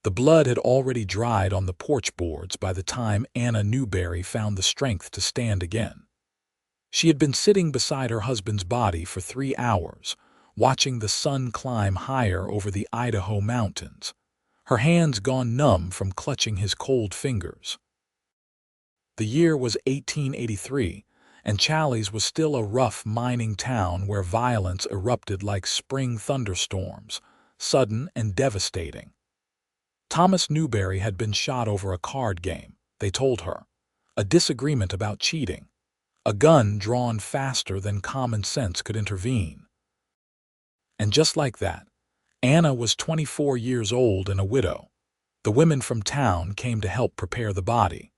The blood had already dried on the porch boards by the time Anna Newberry found the strength to stand again. She had been sitting beside her husband's body for 3 hours, watching the sun climb higher over the Idaho mountains, her hands gone numb from clutching his cold fingers. The year was 1883, and Challis was still a rough mining town where violence erupted like spring thunderstorms, sudden and devastating. Thomas Newberry had been shot over a card game, they told her, a disagreement about cheating, a gun drawn faster than common sense could intervene. And just like that, Anna was 24 years old and a widow. The women from town came to help prepare the body.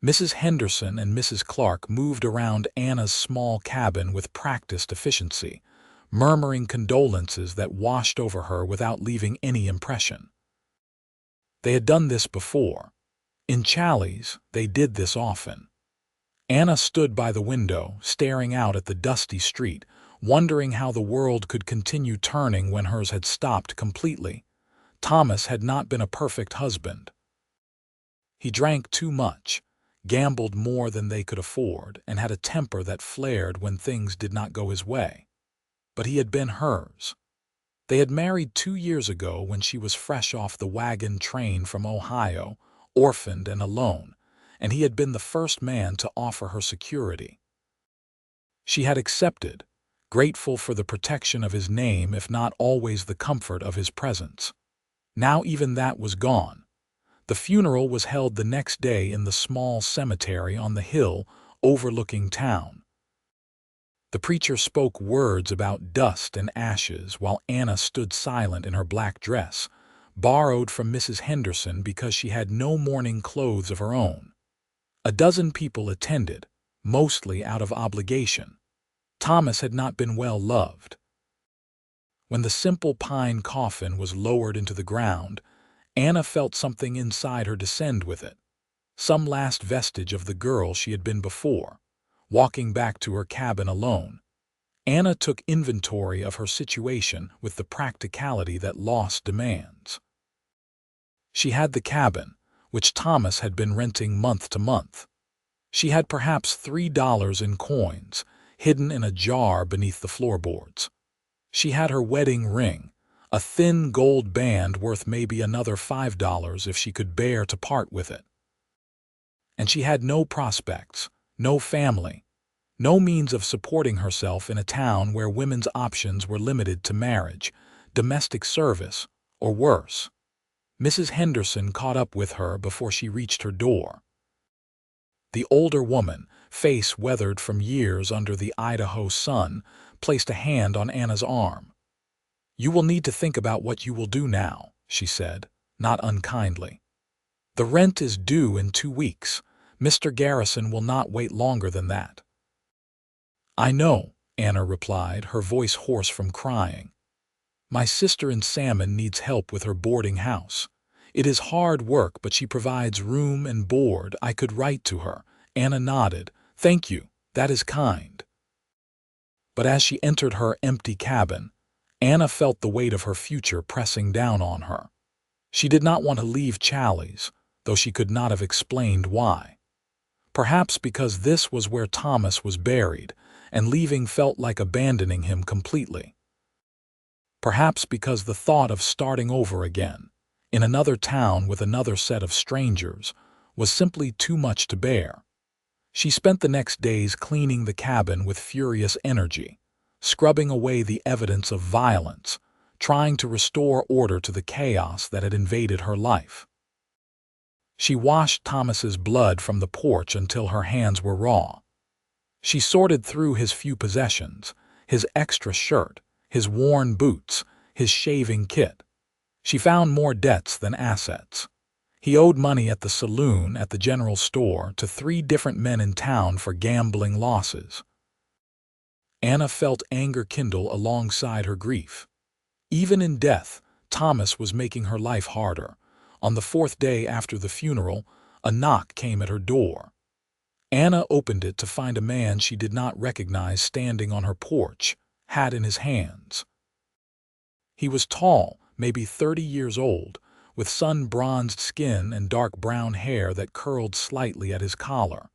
Mrs. Henderson and Mrs. Clark moved around Anna's small cabin with practiced efficiency, murmuring condolences that washed over her without leaving any impression. They had done this before. In Challis, they did this often. Anna stood by the window, staring out at the dusty street, wondering how the world could continue turning when hers had stopped completely. Thomas had not been a perfect husband. He drank too much, gambled more than they could afford, and had a temper that flared when things did not go his way. But he had been hers. They had married 2 years ago when she was fresh off the wagon train from Ohio, orphaned and alone, and he had been the first man to offer her security. She had accepted, grateful for the protection of his name if not always the comfort of his presence. Now even that was gone. The funeral was held the next day in the small cemetery on the hill overlooking town. The preacher spoke words about dust and ashes while Anna stood silent in her black dress, borrowed from Mrs. Henderson because she had no mourning clothes of her own. A dozen people attended, mostly out of obligation. Thomas had not been well loved. When the simple pine coffin was lowered into the ground, Anna felt something inside her descend with it, some last vestige of the girl she had been before. Walking back to her cabin alone, Anna took inventory of her situation with the practicality that loss demands. She had the cabin, which Thomas had been renting month to month. She had perhaps $3 in coins, hidden in a jar beneath the floorboards. She had her wedding ring, a thin gold band worth maybe another $5 if she could bear to part with it. And she had no prospects, no family, no means of supporting herself in a town where women's options were limited to marriage, domestic service, or worse. Mrs. Henderson caught up with her before she reached her door. The older woman, face weathered from years under the Idaho sun, placed a hand on Anna's arm. "You will need to think about what you will do now," she said, not unkindly. "The rent is due in 2 weeks. Mr. Garrison will not wait longer than that." "I know," Anna replied, her voice hoarse from crying. "My sister in Salmon needs help with her boarding house. It is hard work, but she provides room and board. I could write to her." Anna nodded. "Thank you, that is kind." But as she entered her empty cabin, Anna felt the weight of her future pressing down on her. She did not want to leave Challis, though she could not have explained why. Perhaps because this was where Thomas was buried, and leaving felt like abandoning him completely. Perhaps because the thought of starting over again, in another town with another set of strangers, was simply too much to bear. She spent the next days cleaning the cabin with furious energy, scrubbing away the evidence of violence, trying to restore order to the chaos that had invaded her life. She washed Thomas's blood from the porch until her hands were raw. She sorted through his few possessions, his extra shirt, his worn boots, his shaving kit. She found more debts than assets. He owed money at the saloon, at the general store, to 3 different men in town for gambling losses. Anna felt anger kindle alongside her grief. Even in death, Thomas was making her life harder. On the 4th day after the funeral, a knock came at her door. Anna opened it to find a man she did not recognize standing on her porch, hat in his hands. He was tall, maybe 30 years old, with sun-bronzed skin and dark brown hair that curled slightly at his collar.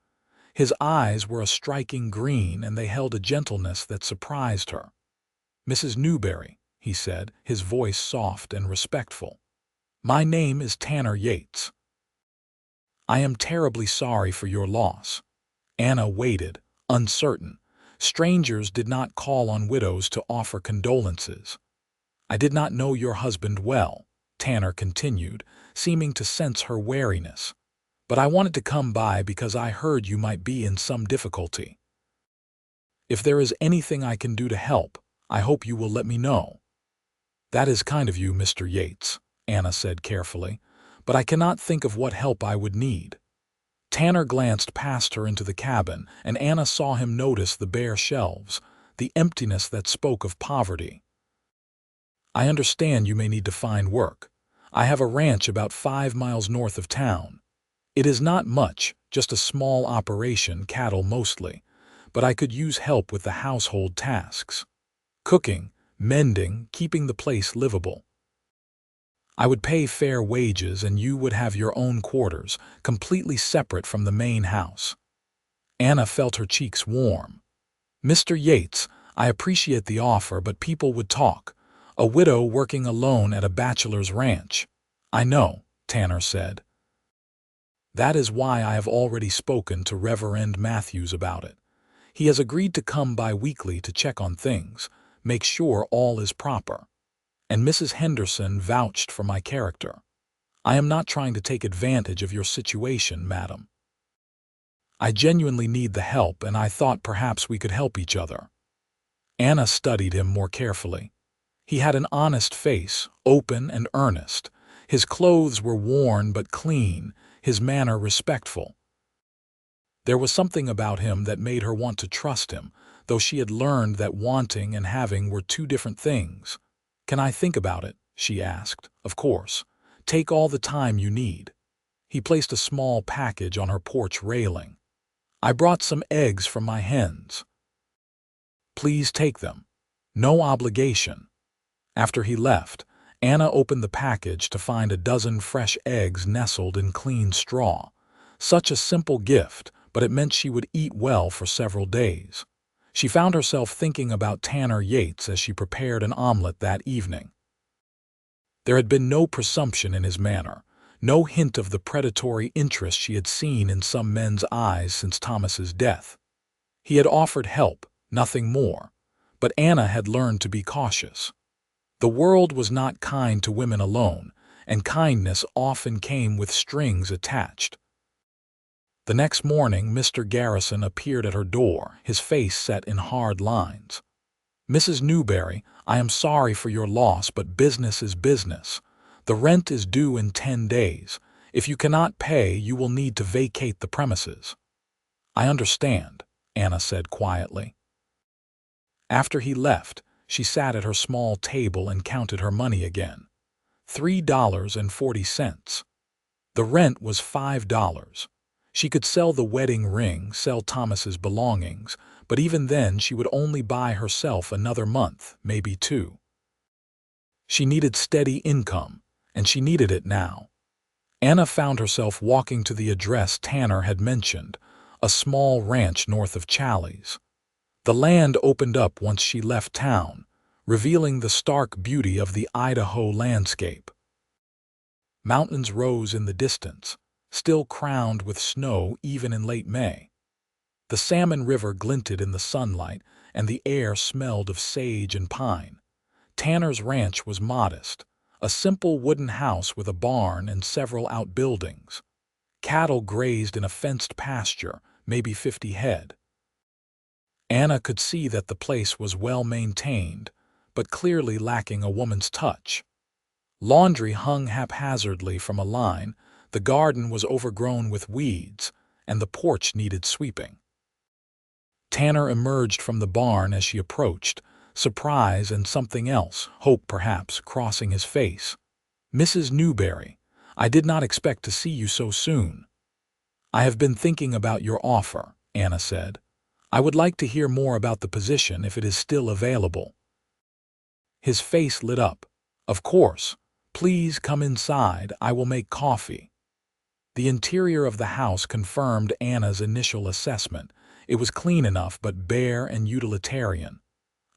His eyes were a striking green, and they held a gentleness that surprised her. "Mrs. Newberry," he said, his voice soft and respectful. "My name is Tanner Yates. I am terribly sorry for your loss." Anna waited, uncertain. Strangers did not call on widows to offer condolences. "I did not know your husband well," Tanner continued, seeming to sense her wariness. "But I wanted to come by because I heard you might be in some difficulty. If there is anything I can do to help, I hope you will let me know." "That is kind of you, Mr. Yates," Anna said carefully, "but I cannot think of what help I would need." Tanner glanced past her into the cabin, and Anna saw him notice the bare shelves, the emptiness that spoke of poverty. "I understand you may need to find work. I have a ranch about 5 miles north of town. It is not much, just a small operation, cattle mostly, but I could use help with the household tasks. Cooking, mending, keeping the place livable. I would pay fair wages, and you would have your own quarters, completely separate from the main house." Anna felt her cheeks warm. "Mr. Yates, I appreciate the offer, but people would talk. A widow working alone at a bachelor's ranch." "I know," Tanner said. "That is why I have already spoken to Reverend Matthews about it. He has agreed to come bi-weekly to check on things, make sure all is proper. And Mrs. Henderson vouched for my character. I am not trying to take advantage of your situation, madam. I genuinely need the help, and I thought perhaps we could help each other." Anna studied him more carefully. He had an honest face, open and earnest. His clothes were worn but clean, his manner respectful. There was something about him that made her want to trust him, though she had learned that wanting and having were two different things. "Can I think about it?" she asked. "Of course. Take all the time you need." He placed a small package on her porch railing. "I brought some eggs from my hens. Please take them. No obligation." After he left, Anna opened the package to find a dozen fresh eggs nestled in clean straw. Such a simple gift, but it meant she would eat well for several days. She found herself thinking about Tanner Yates as she prepared an omelet that evening. There had been no presumption in his manner, no hint of the predatory interest she had seen in some men's eyes since Thomas's death. He had offered help, nothing more, but Anna had learned to be cautious. The world was not kind to women alone, and kindness often came with strings attached. The next morning, Mr. Garrison appeared at her door, his face set in hard lines. "Mrs. Newberry, I am sorry for your loss, but business is business. The rent is due in 10 days. If you cannot pay, you will need to vacate the premises." "I understand," Anna said quietly. After he left, she sat at her small table and counted her money again. $3.40. The rent was $5. She could sell the wedding ring, sell Thomas's belongings, but even then she would only buy herself another month, maybe 2. She needed steady income, and she needed it now. Anna found herself walking to the address Tanner had mentioned, a small ranch north of Challis. The land opened up once she left town, revealing the stark beauty of the Idaho landscape. Mountains rose in the distance, still crowned with snow even in late May. The Salmon River glinted in the sunlight, and the air smelled of sage and pine. Tanner's ranch was modest, a simple wooden house with a barn and several outbuildings. Cattle grazed in a fenced pasture, maybe 50 head. Anna could see that the place was well maintained, but clearly lacking a woman's touch. Laundry hung haphazardly from a line, the garden was overgrown with weeds, and the porch needed sweeping. Tanner emerged from the barn as she approached, surprise and something else, hope perhaps, crossing his face. "Mrs. Newberry, I did not expect to see you so soon." "I have been thinking about your offer," Anna said. "I would like to hear more about the position if it is still available." His face lit up. "Of course, "Please come inside, I will make coffee." The interior of the house confirmed Anna's initial assessment. It was clean enough but bare and utilitarian.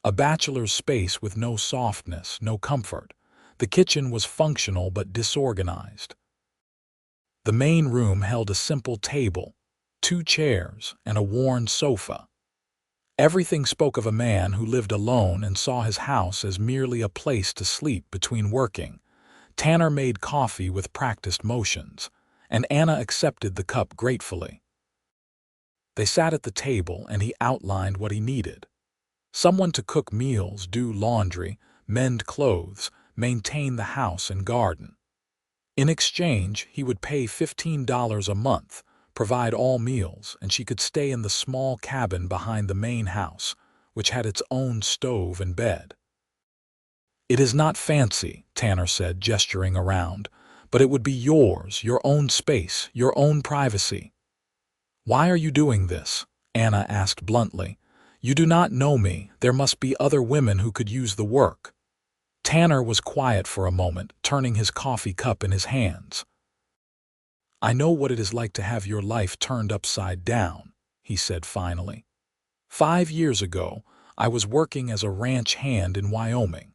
A bachelor's space with no softness, no comfort. The kitchen was functional but disorganized. The main room held a simple table, 2 chairs, and a worn sofa. Everything spoke of a man who lived alone and saw his house as merely a place to sleep between working. Tanner made coffee with practiced motions, and Anna accepted the cup gratefully. They sat at the table and he outlined what he needed. Someone to cook meals, do laundry, mend clothes, maintain the house and garden. In exchange, he would pay $15 a month, provide all meals, and she could stay in the small cabin behind the main house, which had its own stove and bed. "It is not fancy," Tanner said, gesturing around, "but it would be yours, your own space, your own privacy." "Why are you doing this?" Anna asked bluntly. "You do not know me. There must be other women who could use the work." Tanner was quiet for a moment, turning his coffee cup in his hands. "I know what it is like to have your life turned upside down," he said finally. 5 years ago, I was working as a ranch hand in Wyoming.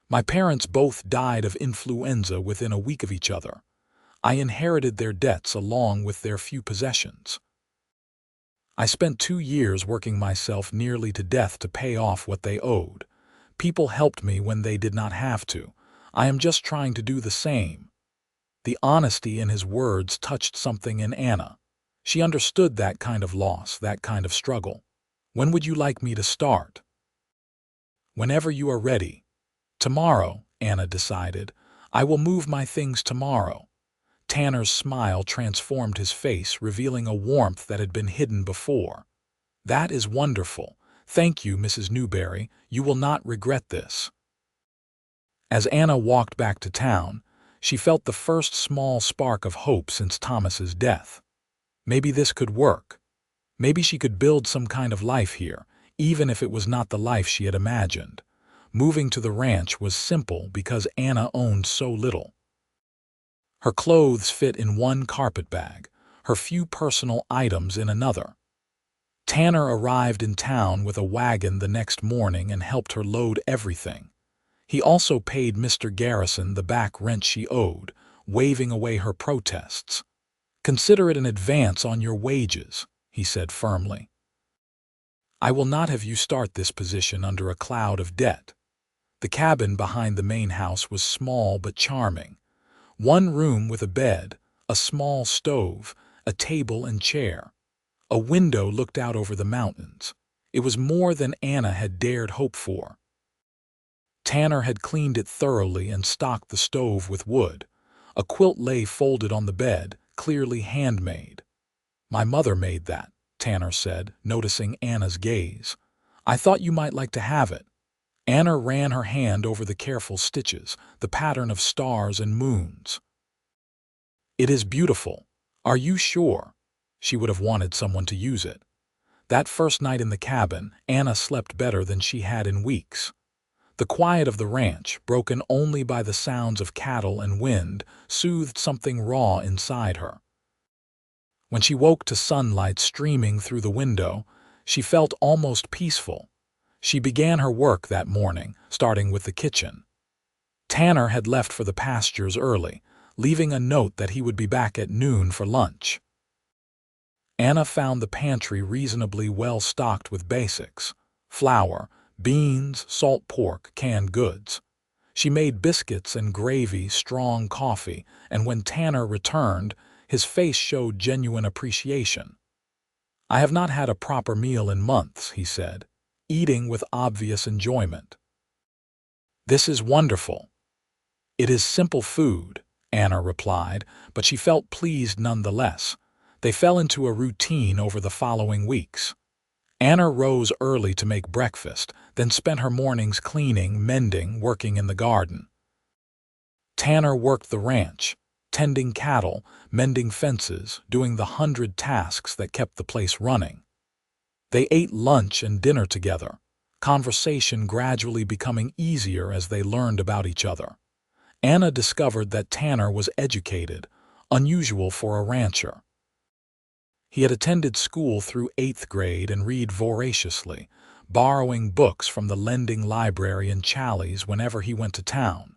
My parents both died of influenza within a week of each other. I inherited their debts along with their few possessions. I spent 2 years working myself nearly to death to pay off what they owed. People helped me when they did not have to. I am just trying to do the same." The honesty in his words touched something in Anna. She understood that kind of loss, that kind of struggle. "When would you like me to start?" "Whenever you are ready." "Tomorrow," Anna decided. "I will move my things tomorrow." Tanner's smile transformed his face, revealing a warmth that had been hidden before. "That is wonderful. Thank you, Mrs. Newberry. You will not regret this." As Anna walked back to town, she felt the first small spark of hope since Thomas's death. Maybe this could work. Maybe she could build some kind of life here, even if it was not the life she had imagined. Moving to the ranch was simple because Anna owned so little. Her clothes fit in one carpet bag, her few personal items in another. Tanner arrived in town with a wagon the next morning and helped her load everything. He also paid Mr. Garrison the back rent she owed, waving away her protests. "Consider it an advance on your wages," he said firmly. "I will not have you start this position under a cloud of debt." The cabin behind the main house was small but charming. One room with a bed, a small stove, a table and chair. A window looked out over the mountains. It was more than Anna had dared hope for. Tanner had cleaned it thoroughly and stocked the stove with wood. A quilt lay folded on the bed, clearly handmade. "My mother made that," Tanner said, noticing Anna's gaze. "I thought you might like to have it." Anna ran her hand over the careful stitches, the pattern of stars and moons. "It is beautiful. Are you sure?" She would have wanted someone to use it. That first night in the cabin, Anna slept better than she had in weeks. The quiet of the ranch, broken only by the sounds of cattle and wind, soothed something raw inside her. When she woke to sunlight streaming through the window, she felt almost peaceful. She began her work that morning, starting with the kitchen. Tanner had left for the pastures early, leaving a note that he would be back at noon for lunch. Anna found the pantry reasonably well stocked with basics: flour, beans, salt pork, canned goods. She made biscuits and gravy, strong coffee, and when Tanner returned, his face showed genuine appreciation. "I have not had a proper meal in months," he said, eating with obvious enjoyment. "This is wonderful." "It is simple food," Anna replied, but she felt pleased nonetheless. They fell into a routine over the following weeks. Anna rose early to make breakfast, then spent her mornings cleaning, mending, working in the garden. Tanner worked the ranch, tending cattle, mending fences, doing the 100 tasks that kept the place running. They ate lunch and dinner together, conversation gradually becoming easier as they learned about each other. Anna discovered that Tanner was educated, unusual for a rancher. He had attended school through 8th grade and read voraciously, borrowing books from the lending library in Challis whenever he went to town.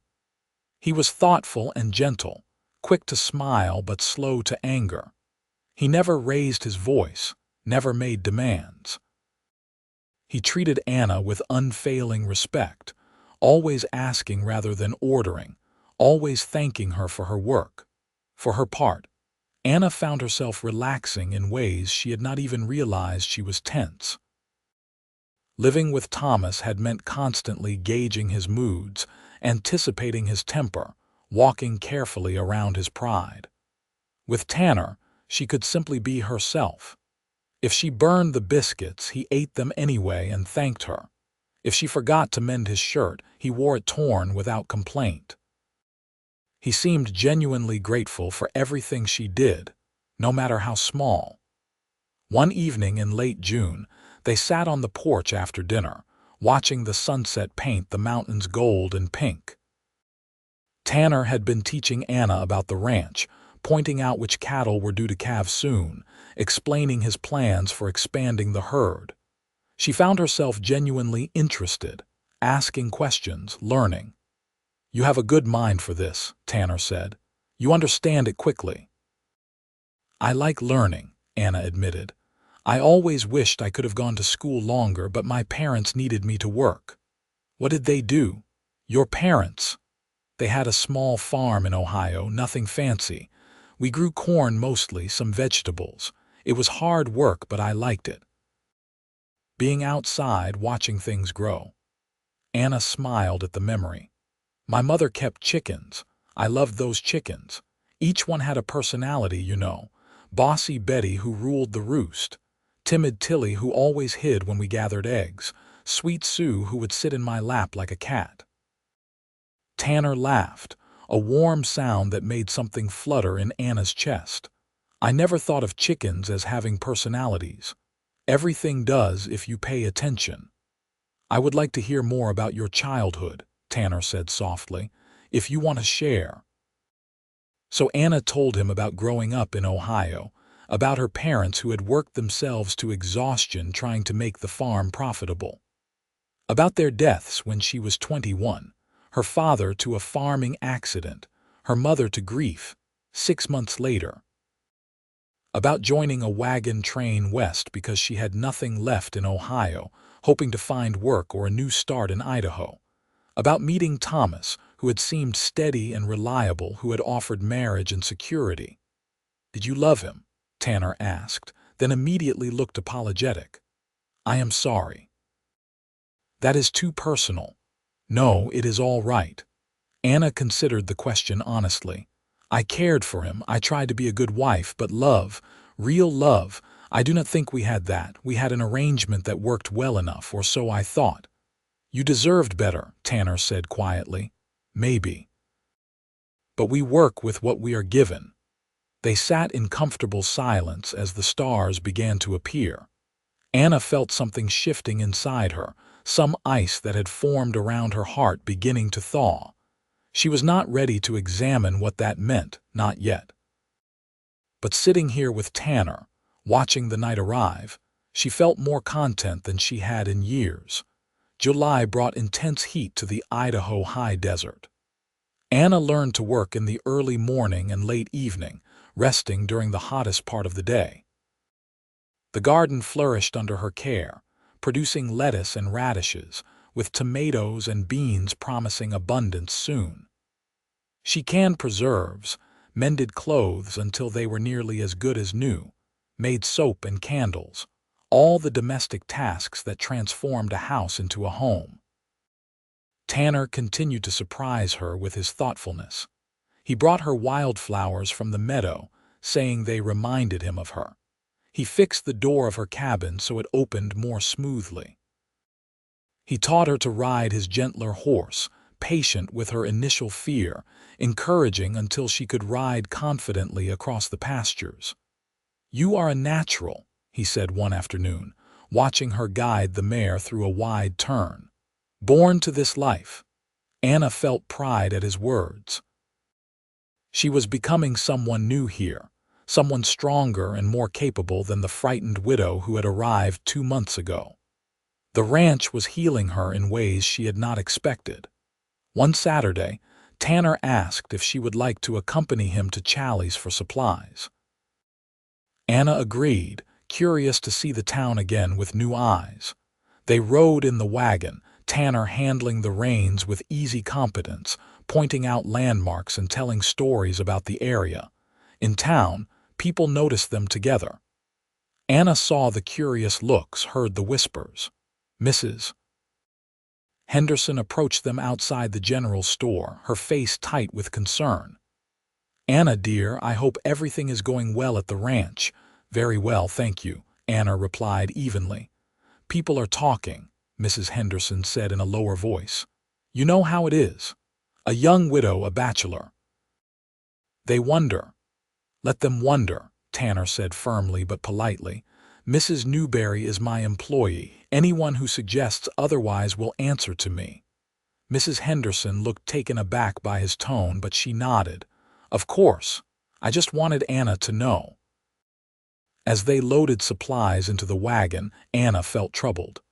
He was thoughtful and gentle, quick to smile but slow to anger. He never raised his voice, never made demands. He treated Anna with unfailing respect, always asking rather than ordering, always thanking her for her work. For her part, Anna found herself relaxing in ways she had not even realized she was tense. Living with Thomas had meant constantly gauging his moods, anticipating his temper, walking carefully around his pride. With Tanner, she could simply be herself. If she burned the biscuits, he ate them anyway and thanked her. If she forgot to mend his shirt, he wore it torn without complaint. He seemed genuinely grateful for everything she did, no matter how small. One evening in late June, they sat on the porch after dinner, watching the sunset paint the mountains gold and pink. Tanner had been teaching Anna about the ranch, pointing out which cattle were due to calve soon, explaining his plans for expanding the herd. She found herself genuinely interested, asking questions, learning. "You have a good mind for this," Tanner said. "You understand it quickly." "I like learning," Anna admitted. "I always wished I could have gone to school longer, but my parents needed me to work." "What did they do?" "Your parents?" "They had a small farm in Ohio, nothing fancy. We grew corn mostly, some vegetables. It was hard work, but I liked it. Being outside, watching things grow." Anna smiled at the memory. "My mother kept chickens. I loved those chickens. Each one had a personality, you know. Bossy Betty, who ruled the roost. Timid Tilly, who always hid when we gathered eggs. Sweet Sue, who would sit in my lap like a cat." Tanner laughed, a warm sound that made something flutter in Anna's chest. "I never thought of chickens as having personalities. Everything does if you pay attention." "I would like to hear more about your childhood," Tanner said softly, "if you want to share." So Anna told him about growing up in Ohio, about her parents who had worked themselves to exhaustion trying to make the farm profitable, about their deaths when she was 21, her father to a farming accident, her mother to grief 6 months later, about joining a wagon train west because she had nothing left in Ohio, hoping to find work or a new start in Idaho, about meeting Thomas, who had seemed steady and reliable, who had offered marriage and security. "Did you love him?" Tanner asked, then immediately looked apologetic. "I am sorry." "That is too personal." "No, it is all right." Anna considered the question honestly. "I cared for him, I tried to be a good wife, but love, real love, I do not think we had that. We had an arrangement that worked well enough, or so I thought." "You deserved better," Tanner said quietly. "Maybe. But we work with what we are given." They sat in comfortable silence as the stars began to appear. Anna felt something shifting inside her, some ice that had formed around her heart beginning to thaw. She was not ready to examine what that meant, not yet. But sitting here with Tanner, watching the night arrive, she felt more content than she had in years. July brought intense heat to the Idaho high desert. Anna learned to work in the early morning and late evening, resting during the hottest part of the day. The garden flourished under her care, producing lettuce and radishes, with tomatoes and beans promising abundance soon. She canned preserves, mended clothes until they were nearly as good as new, made soap and candles, all the domestic tasks that transformed a house into a home. Tanner continued to surprise her with his thoughtfulness. He brought her wildflowers from the meadow, saying they reminded him of her. He fixed the door of her cabin so it opened more smoothly. He taught her to ride his gentler horse, patient with her initial fear, encouraging until she could ride confidently across the pastures. "You are a natural," he said one afternoon, watching her guide the mare through a wide turn. "Born to this life." Anna felt pride at his words. She was becoming someone new here, someone stronger and more capable than the frightened widow who had arrived 2 months ago. The ranch was healing her in ways she had not expected. One Saturday, Tanner asked if she would like to accompany him to Challis for supplies. Anna agreed, curious to see the town again with new eyes. They rode in the wagon, Tanner handling the reins with easy competence, pointing out landmarks and telling stories about the area. In town, people noticed them together. Anna saw the curious looks, heard the whispers. Mrs. Henderson approached them outside the general store, her face tight with concern. "Anna, dear, I hope everything is going well at the ranch." "Very well, thank you," Anna replied evenly. "People are talking," Mrs. Henderson said in a lower voice. "You know how it is. A young widow, a bachelor. They wonder." "Let them wonder," Tanner said firmly but politely. "Mrs. Newberry is my employee. Anyone who suggests otherwise will answer to me." Mrs. Henderson looked taken aback by his tone, but she nodded. "Of course. I just wanted Anna to know." As they loaded supplies into the wagon, Anna felt troubled.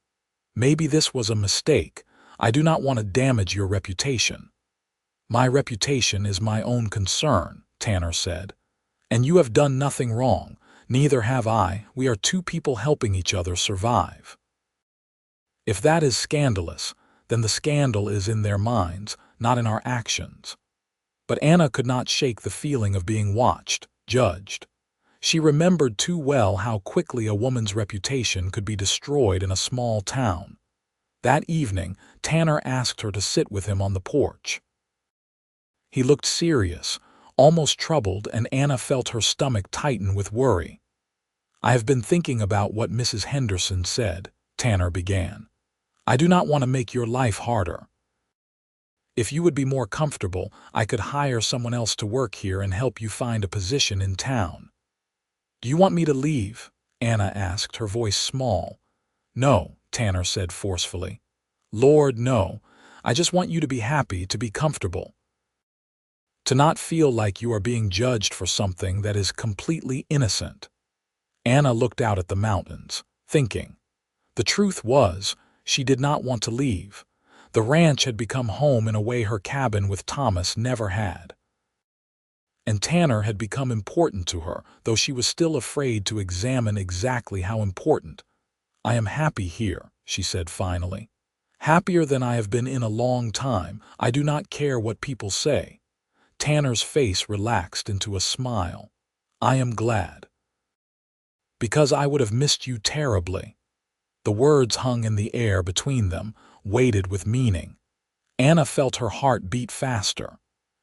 "Maybe this was a mistake. I do not want to damage your reputation." "My reputation is my own concern," Tanner said. "And you have done nothing wrong. Neither have I. We are two people helping each other survive." If that is scandalous, then the scandal is in their minds, not in our actions. But Anna could not shake the feeling of being watched, judged. She remembered too well how quickly a woman's reputation could be destroyed in a small town. That evening, Tanner asked her to sit with him on the porch. He looked serious, almost troubled, and Anna felt her stomach tighten with worry. "I have been thinking about what Mrs. Henderson said," Tanner began. "I do not want to make your life harder. If you would be more comfortable, I could hire someone else to work here and help you find a position in town." "Do you want me to leave?" Anna asked, her voice small. "No," Tanner said forcefully. "Lord, no. I just want you to be happy, to be comfortable. To not feel like you are being judged for something that is completely innocent." Anna looked out at the mountains, thinking. The truth was, she did not want to leave. The ranch had become home in a way her cabin with Thomas never had. And Tanner had become important to her, though she was still afraid to examine exactly how important. "I am happy here," she said finally. "Happier than I have been in a long time. I do not care what people say." Tanner's face relaxed into a smile. "I am glad. Because I would have missed you terribly." The words hung in the air between them, weighted with meaning. Anna felt her heart beat faster.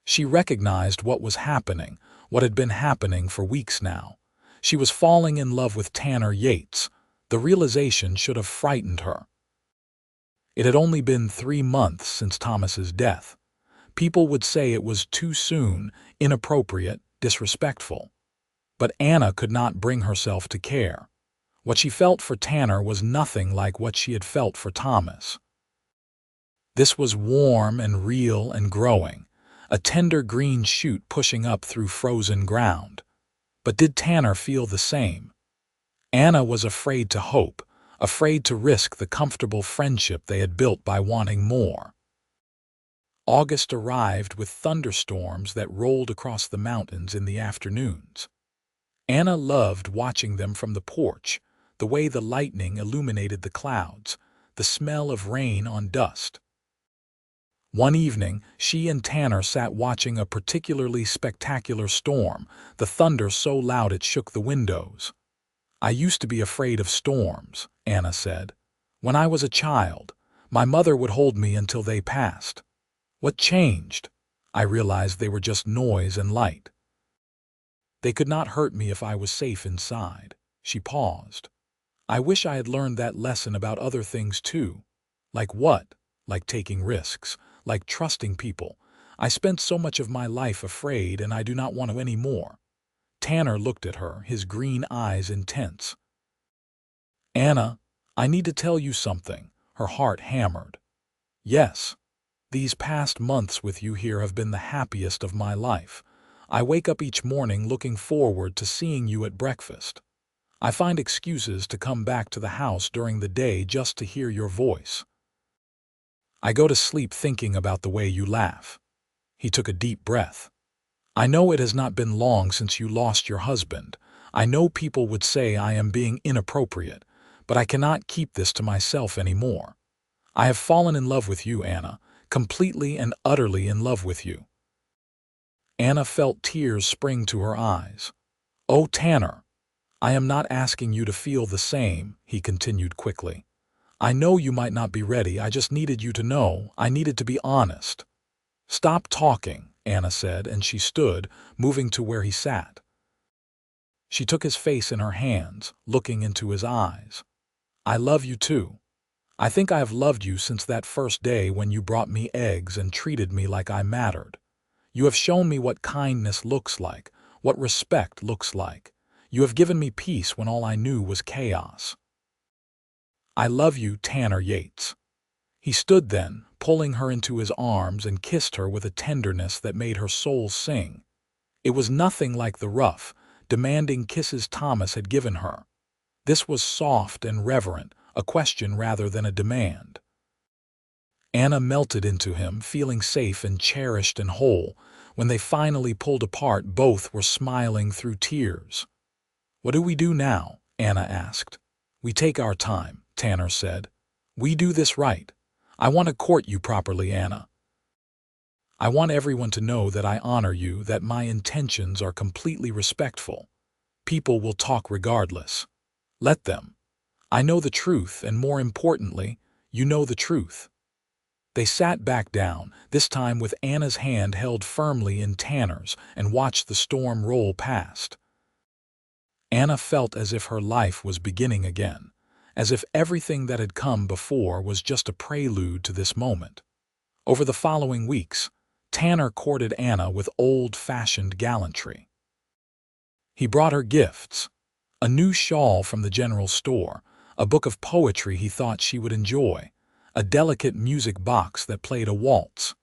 She recognized what was happening, what had been happening for weeks now. She was falling in love with Tanner Yates. The realization should have frightened her. It had only been 3 months since Thomas's death. People would say it was too soon, inappropriate, disrespectful. But Anna could not bring herself to care. What she felt for Tanner was nothing like what she had felt for Thomas. This was warm and real and growing, a tender green shoot pushing up through frozen ground. But did Tanner feel the same? Anna was afraid to hope, afraid to risk the comfortable friendship they had built by wanting more. August arrived with thunderstorms that rolled across the mountains in the afternoons. Anna loved watching them from the porch, the way the lightning illuminated the clouds, the smell of rain on dust. One evening, she and Tanner sat watching a particularly spectacular storm, the thunder so loud it shook the windows. "I used to be afraid of storms," Anna said. "When I was a child, my mother would hold me until they passed. What changed? I realized they were just noise and light. They could not hurt me if I was safe inside." She paused. "I wish I had learned that lesson about other things too." "Like what?" "Like taking risks, like trusting people. I spent so much of my life afraid, and I do not want to anymore." Tanner looked at her, his green eyes intense. "Anna, I need to tell you something." Her heart hammered. "Yes." These past months with you here have been the happiest of my life. I wake up each morning looking forward to seeing you at breakfast. I find excuses to come back to the house during the day just to hear your voice. I go to sleep thinking about the way you laugh." He took a deep breath. "I know it has not been long since you lost your husband. I know people would say I am being inappropriate, but I cannot keep this to myself anymore. I have fallen in love with you, Anna, completely and utterly in love with you." Anna felt tears spring to her eyes. "Oh, Tanner, I am not asking you to feel the same," he continued quickly. "I know you might not be ready. I just needed you to know. I needed to be honest." "Stop talking," Anna said, and she stood, moving to where he sat. She took his face in her hands, looking into his eyes. "I love you too. I think I have loved you since that first day when you brought me eggs and treated me like I mattered. You have shown me what kindness looks like, what respect looks like. You have given me peace when all I knew was chaos. I love you, Tanner Yates." He stood then, pulling her into his arms, and kissed her with a tenderness that made her soul sing. It was nothing like the rough, demanding kisses Thomas had given her. This was soft and reverent, a question rather than a demand. Anna melted into him, feeling safe and cherished and whole. When they finally pulled apart, both were smiling through tears. "What do we do now?" Anna asked. "We take our time," Tanner said. "We do this right. I want to court you properly, Anna. I want everyone to know that I honor you, that my intentions are completely respectful. People will talk regardless. Let them. I know the truth, and more importantly, you know the truth." They sat back down, this time with Anna's hand held firmly in Tanner's, and watched the storm roll past. Anna felt as if her life was beginning again, as if everything that had come before was just a prelude to this moment. Over the following weeks, Tanner courted Anna with old-fashioned gallantry. He brought her gifts: a new shawl from the general store, a book of poetry he thought she would enjoy, a delicate music box that played a waltz.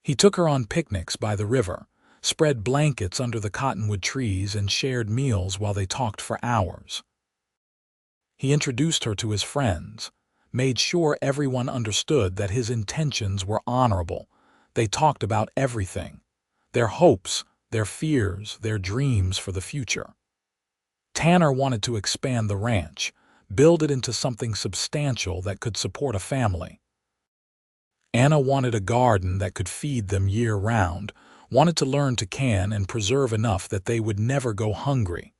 He took her on picnics by the river, spread blankets under the cottonwood trees, and shared meals while they talked for hours. He introduced her to his friends, made sure everyone understood that his intentions were honorable. They talked about everything: their hopes, their fears, their dreams for the future. Tanner wanted to expand the ranch, build it into something substantial that could support a family. Anna wanted a garden that could feed them year-round, wanted to learn to can and preserve enough that they would never go hungry.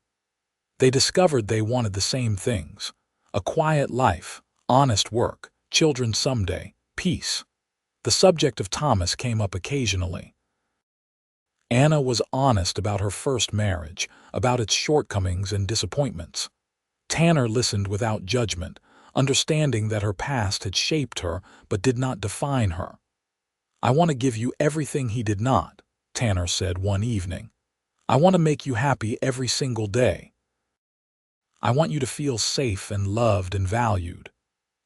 They discovered they wanted the same things: a quiet life, honest work, children someday, peace. The subject of Thomas came up occasionally. Anna was honest about her first marriage, about its shortcomings and disappointments. Tanner listened without judgment, understanding that her past had shaped her but did not define her. "I want to give you everything he did not," Tanner said one evening. "I want to make you happy every single day. I want you to feel safe and loved and valued."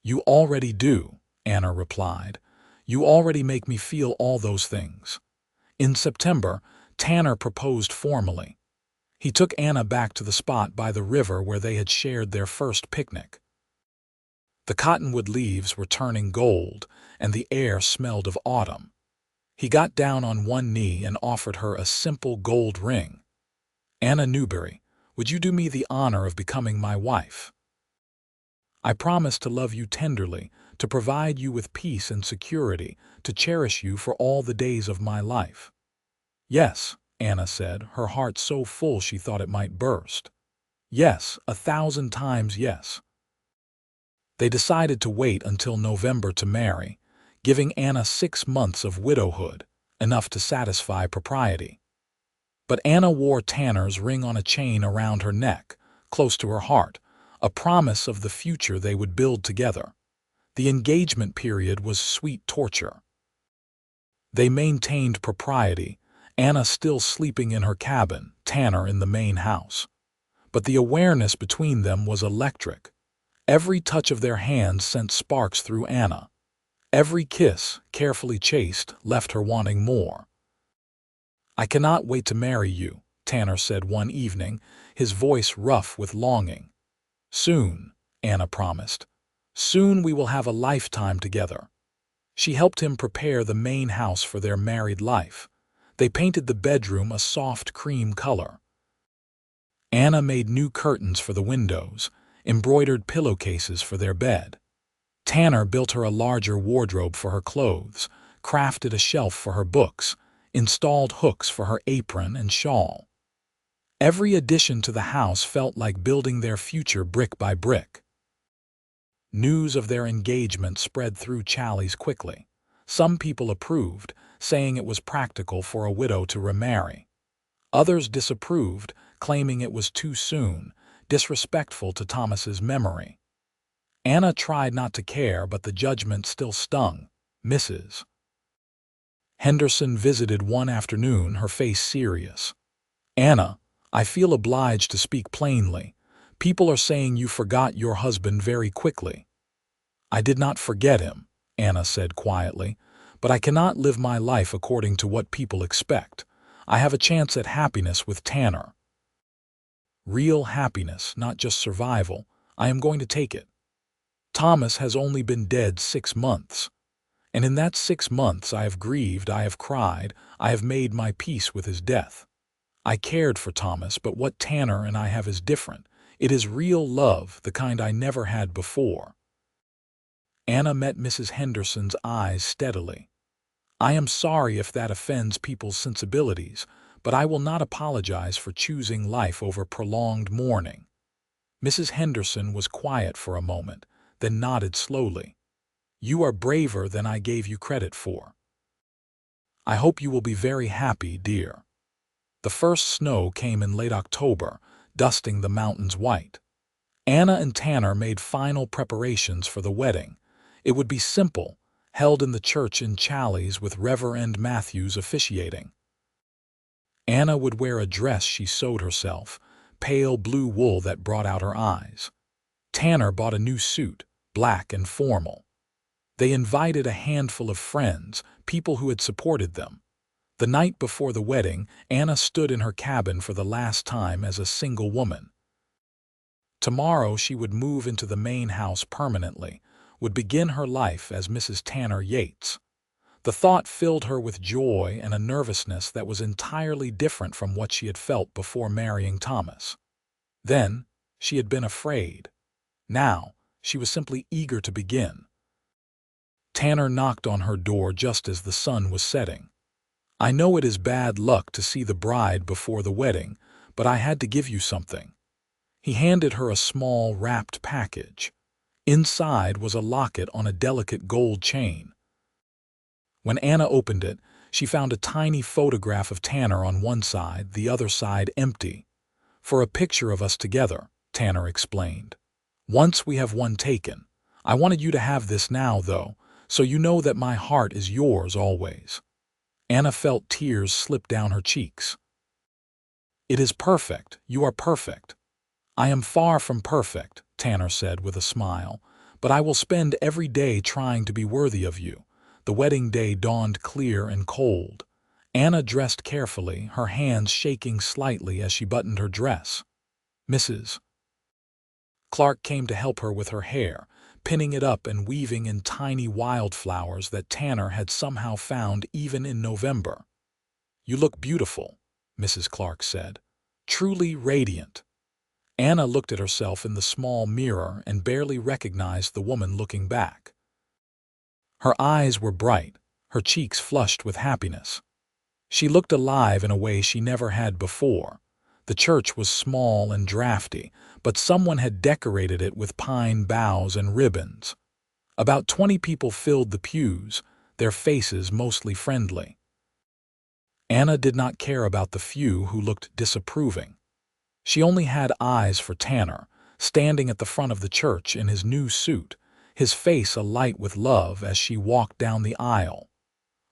"You already do," Anna replied. "You already make me feel all those things." In September, Tanner proposed formally. He took Anna back to the spot by the river where they had shared their first picnic. The cottonwood leaves were turning gold, and the air smelled of autumn. He got down on one knee and offered her a simple gold ring. "Anna Newberry, would you do me the honor of becoming my wife? I promise to love you tenderly, to provide you with peace and security, to cherish you for all the days of my life." "Yes," Anna said, her heart so full she thought it might burst. "Yes, 1,000 times yes." They decided to wait until November to marry, giving Anna 6 months of widowhood, enough to satisfy propriety. But Anna wore Tanner's ring on a chain around her neck, close to her heart, a promise of the future they would build together. The engagement period was sweet torture. They maintained propriety, Anna still sleeping in her cabin, Tanner in the main house. But the awareness between them was electric. Every touch of their hands sent sparks through Anna. Every kiss, carefully chaste, left her wanting more. "I cannot wait to marry you," Tanner said one evening, his voice rough with longing. "Soon," Anna promised. "Soon we will have a lifetime together." She helped him prepare the main house for their married life. They painted the bedroom a soft cream color. Anna made new curtains for the windows, embroidered pillowcases for their bed. Tanner built her a larger wardrobe for her clothes, crafted a shelf for her books, installed hooks for her apron and shawl. Every addition to the house felt like building their future brick by brick. News of their engagement spread through Challis quickly. Some people approved, saying it was practical for a widow to remarry. Others disapproved, claiming it was too soon, disrespectful to Thomas's memory. Anna tried not to care, but the judgment still stung. Mrs. Henderson visited one afternoon, her face serious. "Anna, I feel obliged to speak plainly. People are saying you forgot your husband very quickly." "I did not forget him," Anna said quietly, "but I cannot live my life according to what people expect. I have a chance at happiness with Tanner. Real happiness, not just survival. I am going to take it. Thomas has only been dead 6 months. And in that 6 months I have grieved, I have cried, I have made my peace with his death. I cared for Thomas, but what Tanner and I have is different. It is real love, the kind I never had before." Anna met Mrs. Henderson's eyes steadily. "I am sorry if that offends people's sensibilities, but I will not apologize for choosing life over prolonged mourning." Mrs. Henderson was quiet for a moment, then nodded slowly. "You are braver than I gave you credit for. I hope you will be very happy, dear." The first snow came in late October, dusting the mountains white. Anna and Tanner made final preparations for the wedding. It would be simple, held in the church in Challis with Reverend Matthews officiating. Anna would wear a dress she sewed herself, pale blue wool that brought out her eyes. Tanner bought a new suit, black and formal. They invited a handful of friends, people who had supported them. The night before the wedding, Anna stood in her cabin for the last time as a single woman. Tomorrow she would move into the main house permanently, would begin her life as Mrs. Tanner Yates. The thought filled her with joy and a nervousness that was entirely different from what she had felt before marrying Thomas. Then, she had been afraid. Now, she was simply eager to begin. Tanner knocked on her door just as the sun was setting. "I know it is bad luck to see the bride before the wedding, but I had to give you something." He handed her a small, wrapped package. Inside was a locket on a delicate gold chain. When Anna opened it, she found a tiny photograph of Tanner on one side, the other side empty. "For a picture of us together," Tanner explained. "Once we have one taken. I wanted you to have this now, though, so you know that my heart is yours always." Anna felt tears slip down her cheeks. "It is perfect. You are perfect." "I am far from perfect," Tanner said with a smile, "but I will spend every day trying to be worthy of you." The wedding day dawned clear and cold. Anna dressed carefully, her hands shaking slightly as she buttoned her dress. Mrs. Clark came to help her with her hair, pinning it up and weaving in tiny wildflowers that Tanner had somehow found even in November. "You look beautiful," Mrs. Clark said. "Truly radiant." Anna looked at herself in the small mirror and barely recognized the woman looking back. Her eyes were bright, her cheeks flushed with happiness. She looked alive in a way she never had before. The church was small and drafty, but someone had decorated it with pine boughs and ribbons. About 20 people filled the pews, their faces mostly friendly. Anna did not care about the few who looked disapproving. She only had eyes for Tanner, standing at the front of the church in his new suit, his face alight with love as she walked down the aisle.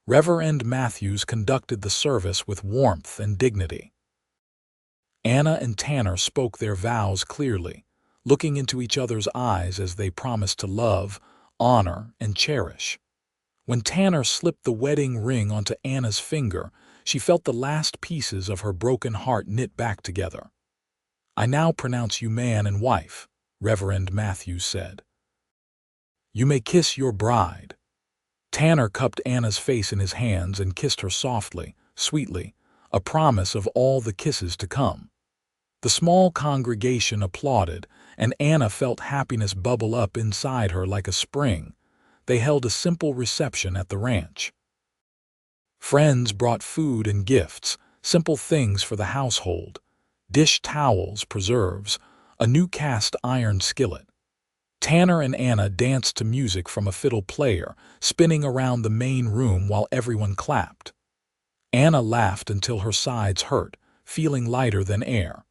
Reverend Matthews conducted the service with warmth and dignity. Anna and Tanner spoke their vows clearly, looking into each other's eyes as they promised to love, honor, and cherish. When Tanner slipped the wedding ring onto Anna's finger, she felt the last pieces of her broken heart knit back together. "I now pronounce you man and wife," Reverend Matthews said. "You may kiss your bride." Tanner cupped Anna's face in his hands and kissed her softly, sweetly, a promise of all the kisses to come. The small congregation applauded, and Anna felt happiness bubble up inside her like a spring. They held a simple reception at the ranch. Friends brought food and gifts, simple things for the household: dish towels, preserves, a new cast iron skillet. Tanner and Anna danced to music from a fiddle player, spinning around the main room while everyone clapped. Anna laughed until her sides hurt, feeling lighter than air.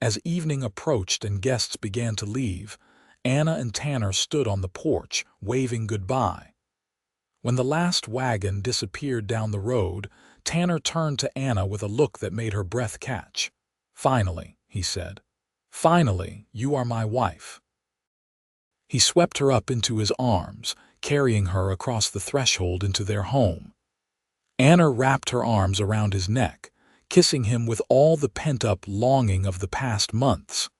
As evening approached and guests began to leave, Anna and Tanner stood on the porch, waving goodbye. When the last wagon disappeared down the road, Tanner turned to Anna with a look that made her breath catch. "Finally," he said. "Finally, you are my wife." He swept her up into his arms, carrying her across the threshold into their home. Anna wrapped her arms around his neck, kissing him with all the pent-up longing of the past months.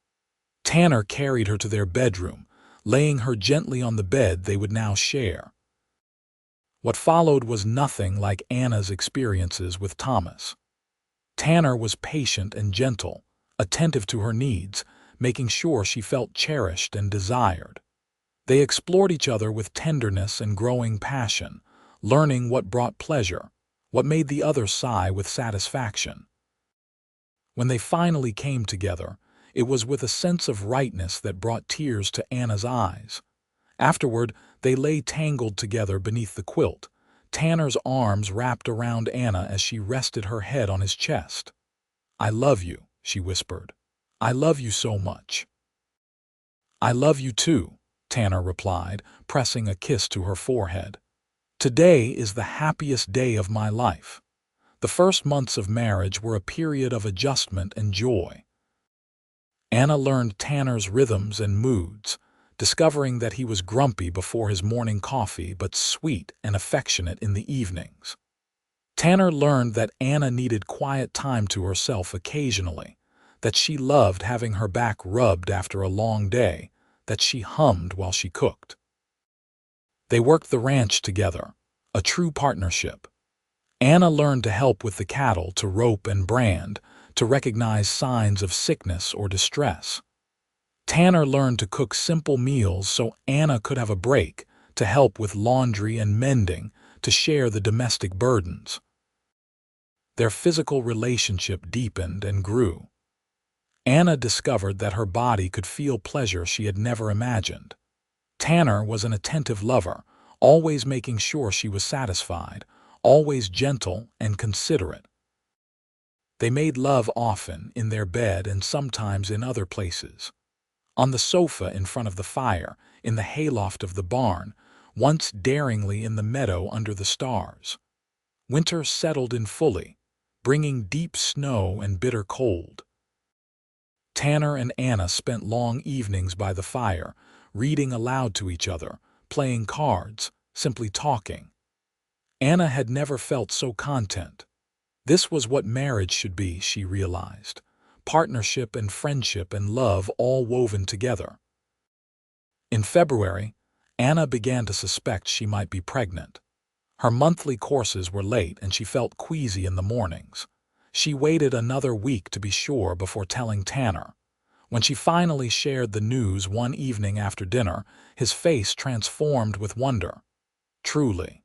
Tanner carried her to their bedroom, laying her gently on the bed they would now share. What followed was nothing like Anna's experiences with Thomas. Tanner was patient and gentle, attentive to her needs, making sure she felt cherished and desired. They explored each other with tenderness and growing passion, learning what brought pleasure, what made the other sigh with satisfaction. When they finally came together, it was with a sense of rightness that brought tears to Anna's eyes. Afterward, they lay tangled together beneath the quilt, Tanner's arms wrapped around Anna as she rested her head on his chest. "I love you," she whispered. "I love you so much." "I love you too," Tanner replied, pressing a kiss to her forehead. "Today is the happiest day of my life." The first months of marriage were a period of adjustment and joy. Anna learned Tanner's rhythms and moods, discovering that he was grumpy before his morning coffee but sweet and affectionate in the evenings. Tanner learned that Anna needed quiet time to herself occasionally, that she loved having her back rubbed after a long day, that she hummed while she cooked. They worked the ranch together, a true partnership. Anna learned to help with the cattle, to rope and brand, to recognize signs of sickness or distress. Tanner learned to cook simple meals so Anna could have a break, to help with laundry and mending, to share the domestic burdens. Their physical relationship deepened and grew. Anna discovered that her body could feel pleasure she had never imagined. Tanner was an attentive lover, always making sure she was satisfied, always gentle and considerate. They made love often, in their bed and sometimes in other places. On the sofa in front of the fire, in the hayloft of the barn, once daringly in the meadow under the stars. Winter settled in fully, bringing deep snow and bitter cold. Tanner and Anna spent long evenings by the fire, reading aloud to each other, playing cards, simply talking. Anna had never felt so content. This was what marriage should be, she realized. Partnership and friendship and love all woven together. In February, Anna began to suspect she might be pregnant. Her monthly courses were late and she felt queasy in the mornings. She waited another week to be sure before telling Tanner. When she finally shared the news one evening after dinner, his face transformed with wonder. "Truly.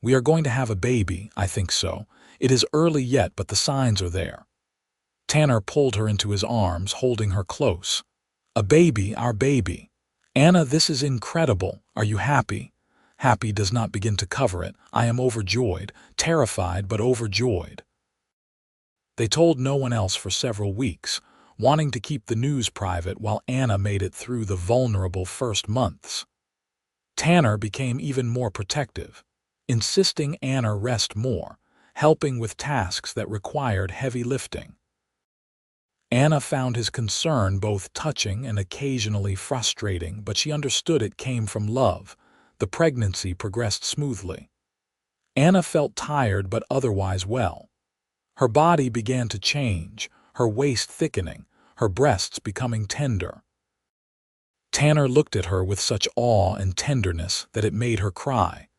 We are going to have a baby, I think so. It is early yet, but the signs are there." Tanner pulled her into his arms, holding her close. "A baby, our baby. Anna, this is incredible. Are you happy?" Happy does not begin to cover it. I am overjoyed, terrified but overjoyed. They told no one else for several weeks, wanting to keep the news private while Anna made it through the vulnerable first months. Tanner became even more protective, insisting Anna rest more, helping with tasks that required heavy lifting. Anna found his concern both touching and occasionally frustrating, but she understood it came from love, the pregnancy progressed smoothly. Anna felt tired but otherwise well. Her body began to change, her waist thickening, her breasts becoming tender. Tanner looked at her with such awe and tenderness that it made her cry,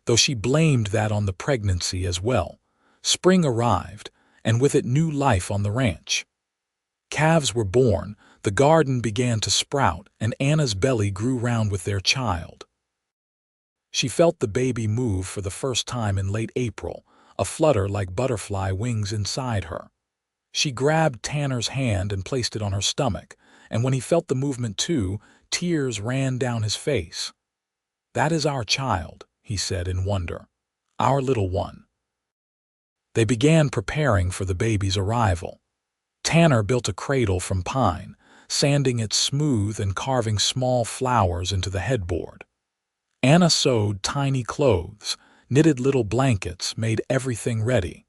though she blamed that on the pregnancy as well. Spring arrived, and with it new life on the ranch. Calves were born, the garden began to sprout, and Anna's belly grew round with their child. She felt the baby move for the first time in late April, a flutter like butterfly wings inside her. She grabbed Tanner's hand and placed it on her stomach, and when he felt the movement too, tears ran down his face. "That is our child," he said in wonder. "Our little one." They began preparing for the baby's arrival. Tanner built a cradle from pine, sanding it smooth and carving small flowers into the headboard. Anna sewed tiny clothes, knitted little blankets, made everything ready.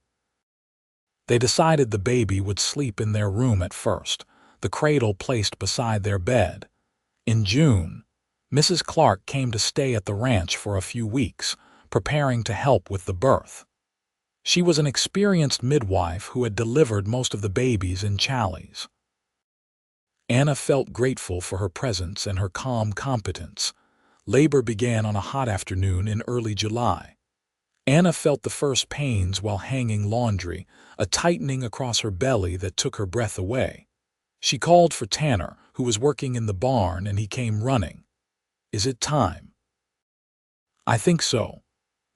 They decided the baby would sleep in their room at first, the cradle placed beside their bed. In June, Mrs. Clark came to stay at the ranch for a few weeks, preparing to help with the birth. She was an experienced midwife who had delivered most of the babies in Challis. Anna felt grateful for her presence and her calm competence. Labor began on a hot afternoon in early July. Anna felt the first pains while hanging laundry, a tightening across her belly that took her breath away. She called for Tanner, who was working in the barn, and he came running. "Is it time?" "I think so."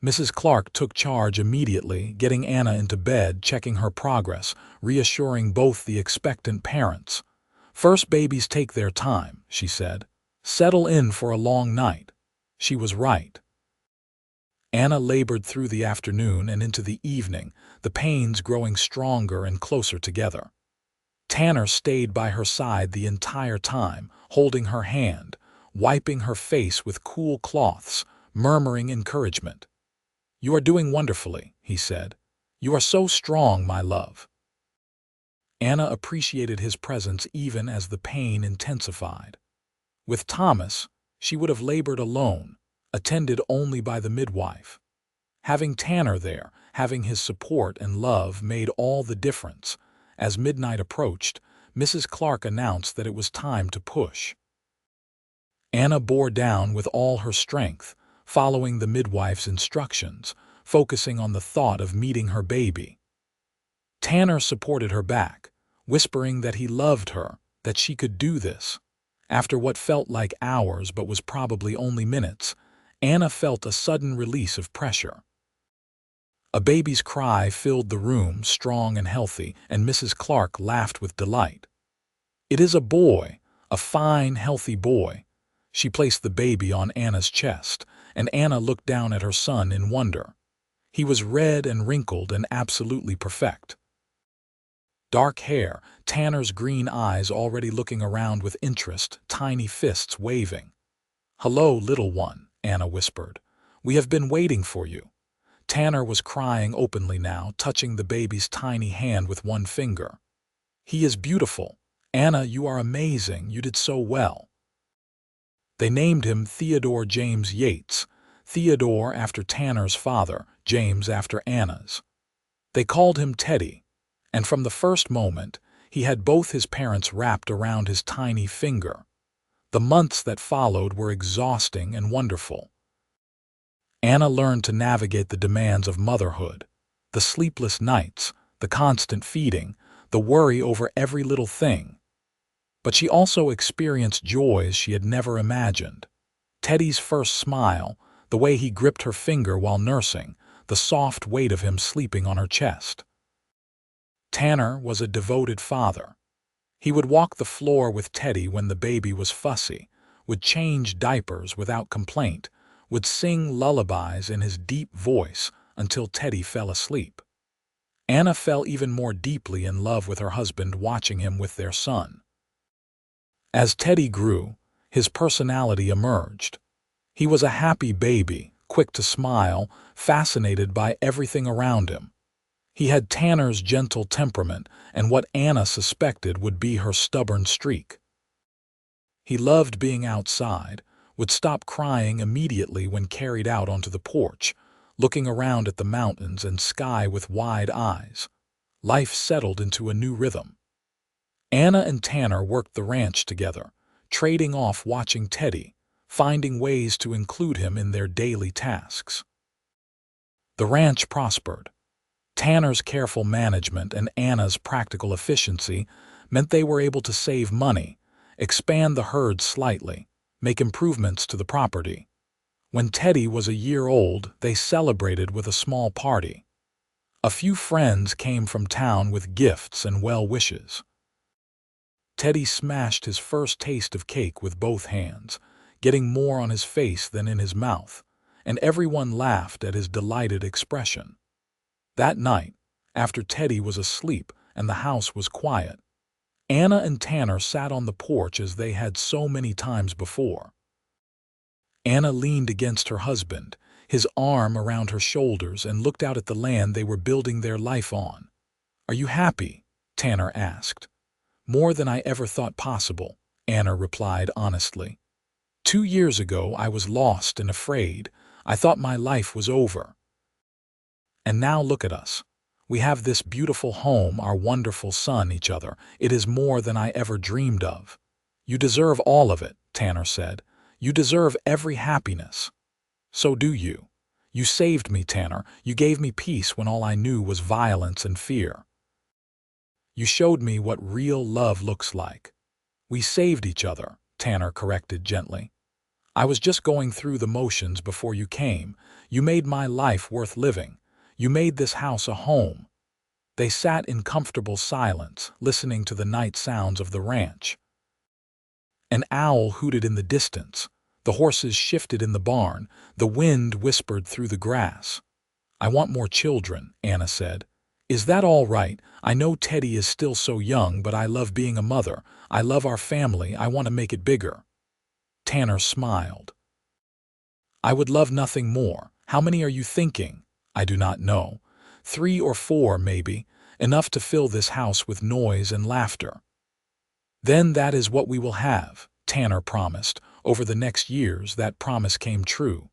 Mrs. Clark took charge immediately, getting Anna into bed, checking her progress, reassuring both the expectant parents. "First babies take their time," she said. "Settle in for a long night." She was right. Anna labored through the afternoon and into the evening, the pains growing stronger and closer together. Tanner stayed by her side the entire time, holding her hand, wiping her face with cool cloths, murmuring encouragement. "You are doing wonderfully," he said. "You are so strong, my love." Anna appreciated his presence even as the pain intensified. With Thomas, she would have labored alone, attended only by the midwife. Having Tanner there, having his support and love made all the difference. As midnight approached, Mrs. Clark announced that it was time to push. Anna bore down with all her strength, following the midwife's instructions, focusing on the thought of meeting her baby. Tanner supported her back, whispering that he loved her, that she could do this. After what felt like hours but was probably only minutes, Anna felt a sudden release of pressure. A baby's cry filled the room, strong and healthy, and Mrs. Clark laughed with delight. "It is a boy, a fine, healthy boy." She placed the baby on Anna's chest, and Anna looked down at her son in wonder. He was red and wrinkled and absolutely perfect. Dark hair, Tanner's green eyes already looking around with interest, tiny fists waving. "Hello, little one," Anna whispered. "We have been waiting for you." Tanner was crying openly now, touching the baby's tiny hand with one finger. "He is beautiful. Anna, you are amazing. You did so well." They named him Theodore James Yates, Theodore after Tanner's father, James after Anna's. They called him Teddy, and from the first moment, he had both his parents wrapped around his tiny finger. The months that followed were exhausting and wonderful. Anna learned to navigate the demands of motherhood, the sleepless nights, the constant feeding, the worry over every little thing. But she also experienced joys she had never imagined. Teddy's first smile, the way he gripped her finger while nursing, the soft weight of him sleeping on her chest. Tanner was a devoted father. He would walk the floor with Teddy when the baby was fussy, would change diapers without complaint, would sing lullabies in his deep voice until Teddy fell asleep. Anna fell even more deeply in love with her husband watching him with their son. As Teddy grew, his personality emerged. He was a happy baby, quick to smile, fascinated by everything around him. He had Tanner's gentle temperament and what Anna suspected would be her stubborn streak. He loved being outside, would stop crying immediately when carried out onto the porch, looking around at the mountains and sky with wide eyes. Life settled into a new rhythm. Anna and Tanner worked the ranch together, trading off watching Teddy, finding ways to include him in their daily tasks. The ranch prospered. Tanner's careful management and Anna's practical efficiency meant they were able to save money, expand the herd slightly, make improvements to the property. When Teddy was a year old, they celebrated with a small party. A few friends came from town with gifts and well wishes. Teddy smashed his first taste of cake with both hands, getting more on his face than in his mouth, and everyone laughed at his delighted expression. That night, after Teddy was asleep and the house was quiet, Anna and Tanner sat on the porch as they had so many times before. Anna leaned against her husband, his arm around her shoulders, and looked out at the land they were building their life on. "Are you happy?" Tanner asked. "More than I ever thought possible," Anna replied honestly. 2 years ago I was lost and afraid. I thought my life was over. And now look at us. We have this beautiful home, our wonderful son, each other. It is more than I ever dreamed of." "You deserve all of it," Tanner said. "You deserve every happiness." "So do you. You saved me, Tanner. You gave me peace when all I knew was violence and fear. You showed me what real love looks like." "We saved each other," Tanner corrected gently. "I was just going through the motions before you came. You made my life worth living. You made this house a home." They sat in comfortable silence, listening to the night sounds of the ranch. An owl hooted in the distance. The horses shifted in the barn. The wind whispered through the grass. "I want more children," Anna said. "Is that all right? I know Teddy is still so young, but I love being a mother. I love our family. I want to make it bigger." Tanner smiled. "I would love nothing more. How many are you thinking?" "I do not know. 3 or 4, maybe, enough to fill this house with noise and laughter." "Then that is what we will have," Tanner promised. Over the next years, that promise came true.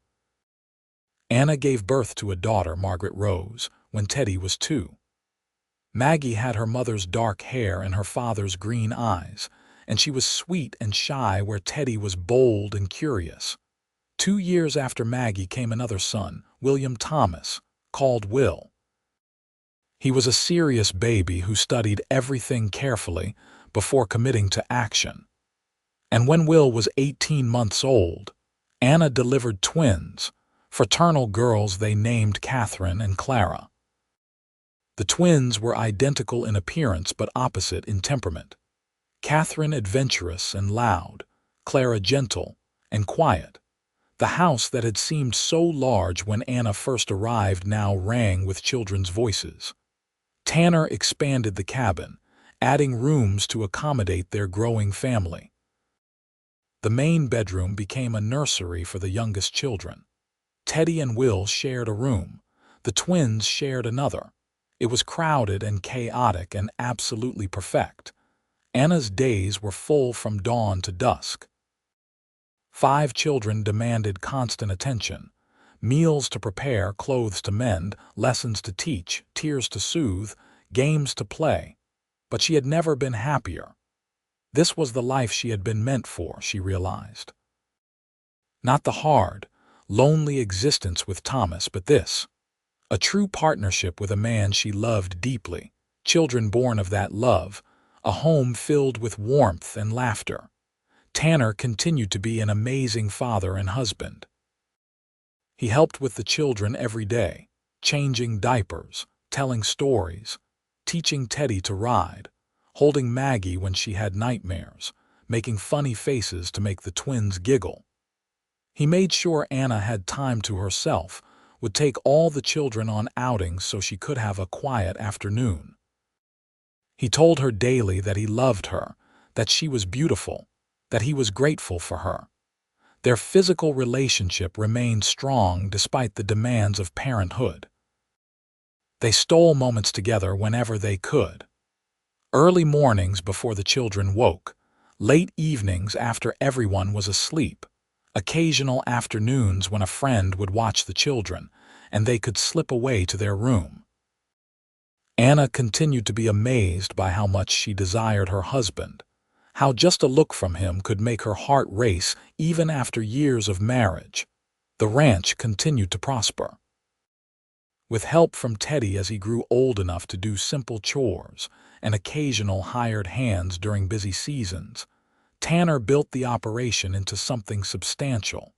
Anna gave birth to a daughter, Margaret Rose, when Teddy was 2. Maggie had her mother's dark hair and her father's green eyes, and she was sweet and shy where Teddy was bold and curious. 2 years after Maggie came another son, William Thomas, called Will. He was a serious baby who studied everything carefully before committing to action. And when Will was 18 months old, Anna delivered twins, fraternal girls they named Catherine and Clara. The twins were identical in appearance but opposite in temperament. Catherine adventurous and loud, Clara gentle and quiet. The house that had seemed so large when Anna first arrived now rang with children's voices. Tanner expanded the cabin, adding rooms to accommodate their growing family. The main bedroom became a nursery for the youngest children. Teddy and Will shared a room. The twins shared another. It was crowded and chaotic and absolutely perfect. Anna's days were full from dawn to dusk. 5 children demanded constant attention. Meals to prepare, clothes to mend, lessons to teach, tears to soothe, games to play. But she had never been happier. This was the life she had been meant for, she realized. Not the hard, lonely existence with Thomas, but this. A true partnership with a man she loved deeply, children born of that love, a home filled with warmth and laughter. Tanner continued to be an amazing father and husband. He helped with the children every day, changing diapers, telling stories, teaching Teddy to ride, holding Maggie when she had nightmares, making funny faces to make the twins giggle. He made sure Anna had time to herself, would take all the children on outings so she could have a quiet afternoon. He told her daily that he loved her, that she was beautiful, that he was grateful for her. Their physical relationship remained strong despite the demands of parenthood. They stole moments together whenever they could. Early mornings before the children woke, late evenings after everyone was asleep, Occasional afternoons when a friend would watch the children, and they could slip away to their room. Anna continued to be amazed by how much she desired her husband, how just a look from him could make her heart race even after years of marriage. The ranch continued to prosper. With help from Teddy as he grew old enough to do simple chores and occasional hired hands during busy seasons, Tanner built the operation into something substantial.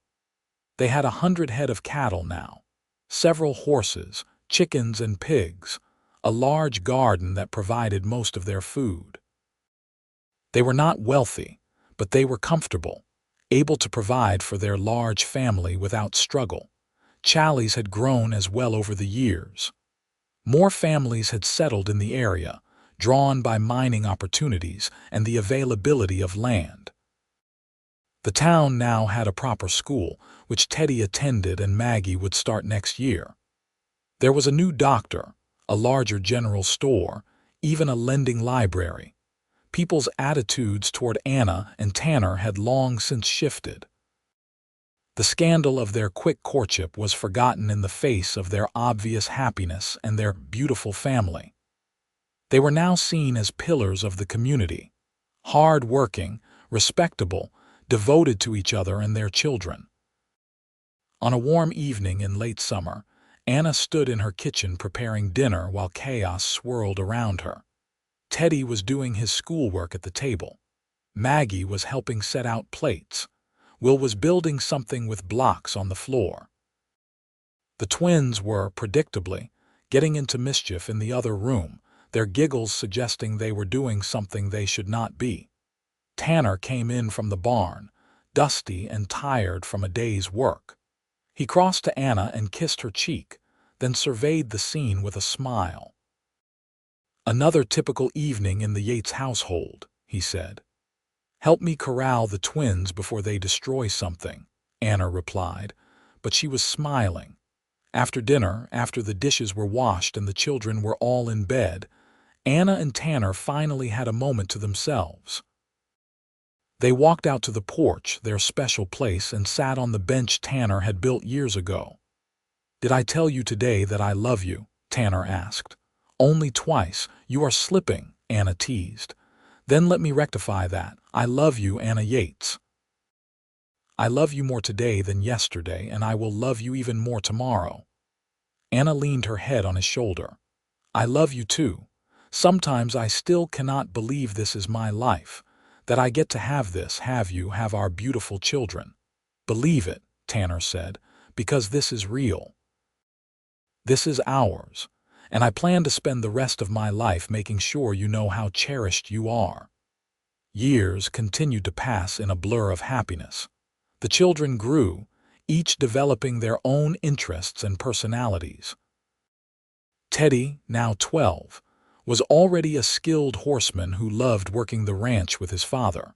They had 100 head of cattle now, several horses, chickens, and pigs, a large garden that provided most of their food. They were not wealthy, but they were comfortable, able to provide for their large family without struggle. Challis had grown as well over the years. More families had settled in the area, drawn by mining opportunities and the availability of land. The town now had a proper school, which Teddy attended and Maggie would start next year. There was a new doctor, a larger general store, even a lending library. People's attitudes toward Anna and Tanner had long since shifted. The scandal of their quick courtship was forgotten in the face of their obvious happiness and their beautiful family. They were now seen as pillars of the community, hard-working, respectable, devoted to each other and their children. On a warm evening in late summer, Anna stood in her kitchen preparing dinner while chaos swirled around her. Teddy was doing his schoolwork at the table. Maggie was helping set out plates. Will was building something with blocks on the floor. The twins were, predictably, getting into mischief in the other room, their giggles suggesting they were doing something they should not be. Tanner came in from the barn, dusty and tired from a day's work. He crossed to Anna and kissed her cheek, then surveyed the scene with a smile. "Another typical evening in the Yates household," he said. "Help me corral the twins before they destroy something," Anna replied, but she was smiling. After dinner, after the dishes were washed and the children were all in bed, Anna and Tanner finally had a moment to themselves. They walked out to the porch, their special place, and sat on the bench Tanner had built years ago. "Did I tell you today that I love you?" Tanner asked. "Only twice. You are slipping," Anna teased. "Then let me rectify that. I love you, Anna Yates. I love you more today than yesterday, and I will love you even more tomorrow." Anna leaned her head on his shoulder. "I love you too. Sometimes I still cannot believe this is my life, that I get to have our beautiful children." "Believe it," Tanner said, "because this is real. This is ours, and I plan to spend the rest of my life making sure you know how cherished you are." Years continued to pass in a blur of happiness. The children grew, each developing their own interests and personalities. Teddy, now 12, was already a skilled horseman who loved working the ranch with his father.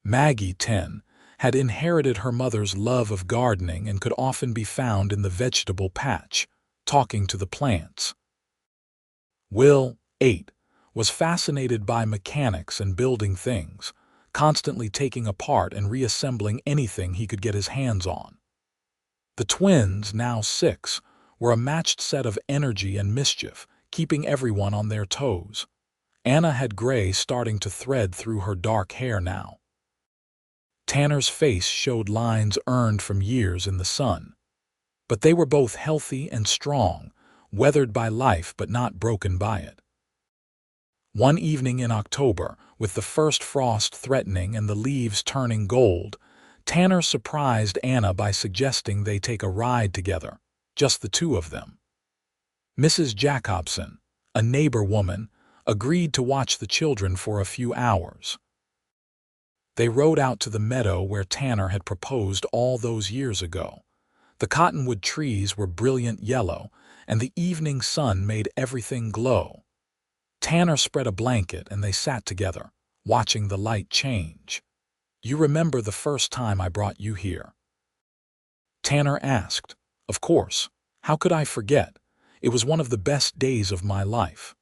Maggie, 10, had inherited her mother's love of gardening and could often be found in the vegetable patch, talking to the plants. Will, 8, was fascinated by mechanics and building things, constantly taking apart and reassembling anything he could get his hands on. The twins, now 6, were a matched set of energy and mischief, keeping everyone on their toes. Anna had gray starting to thread through her dark hair now. Tanner's face showed lines earned from years in the sun. But they were both healthy and strong, weathered by life but not broken by it. One evening in October, with the first frost threatening and the leaves turning gold, Tanner surprised Anna by suggesting they take a ride together, just the two of them. Mrs. Jacobson, a neighbor woman, agreed to watch the children for a few hours. They rode out to the meadow where Tanner had proposed all those years ago. The cottonwood trees were brilliant yellow, and the evening sun made everything glow. Tanner spread a blanket and they sat together, watching the light change. "You remember the first time I brought you here?" Tanner asked. "Of course. How could I forget? It was one of the best days of my life.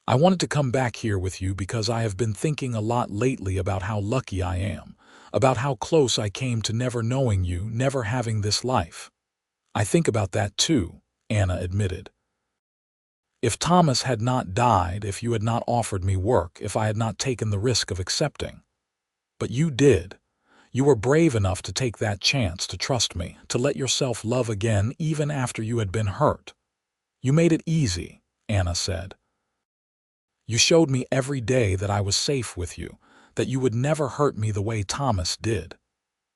I wanted to come back here with you because I have been thinking a lot lately about how lucky I am, about how close I came to never knowing you, never having this life. I think about that too, Anna admitted. If Thomas had not died, if you had not offered me work, if I had not taken the risk of accepting. But you did. You were brave enough to take that chance, to trust me, to let yourself love again even after you had been hurt. You made it easy, Anna said. You showed me every day that I was safe with you, that you would never hurt me the way Thomas did.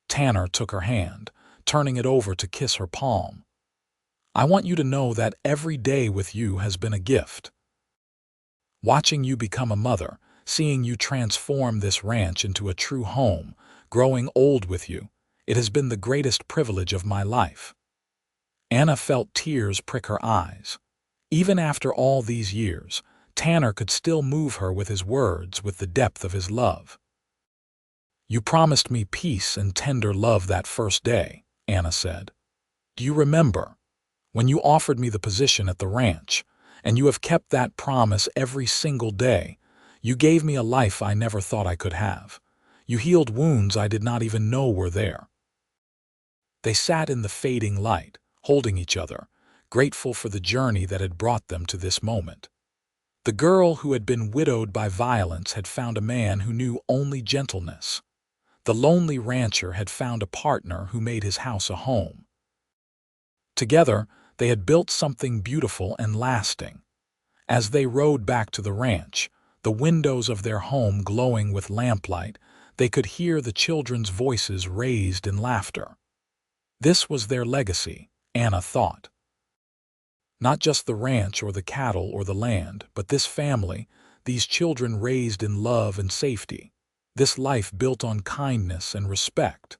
Tanner took her hand, turning it over to kiss her palm. I want you to know that every day with you has been a gift. Watching you become a mother, seeing you transform this ranch into a true home, growing old with you, it has been the greatest privilege of my life. Anna felt tears prick her eyes. Even after all these years, Tanner could still move her with his words, with the depth of his love. You promised me peace and tender love that first day, Anna said. Do you remember? When you offered me the position at the ranch, and you have kept that promise every single day. You gave me a life I never thought I could have. You healed wounds I did not even know were there. They sat in the fading light, holding each other, grateful for the journey that had brought them to this moment. The girl who had been widowed by violence had found a man who knew only gentleness. The lonely rancher had found a partner who made his house a home. Together, they had built something beautiful and lasting. As they rode back to the ranch, the windows of their home glowing with lamplight, they could hear the children's voices raised in laughter. This was their legacy, Anna thought. Not just the ranch or the cattle or the land, but this family, these children raised in love and safety, this life built on kindness and respect.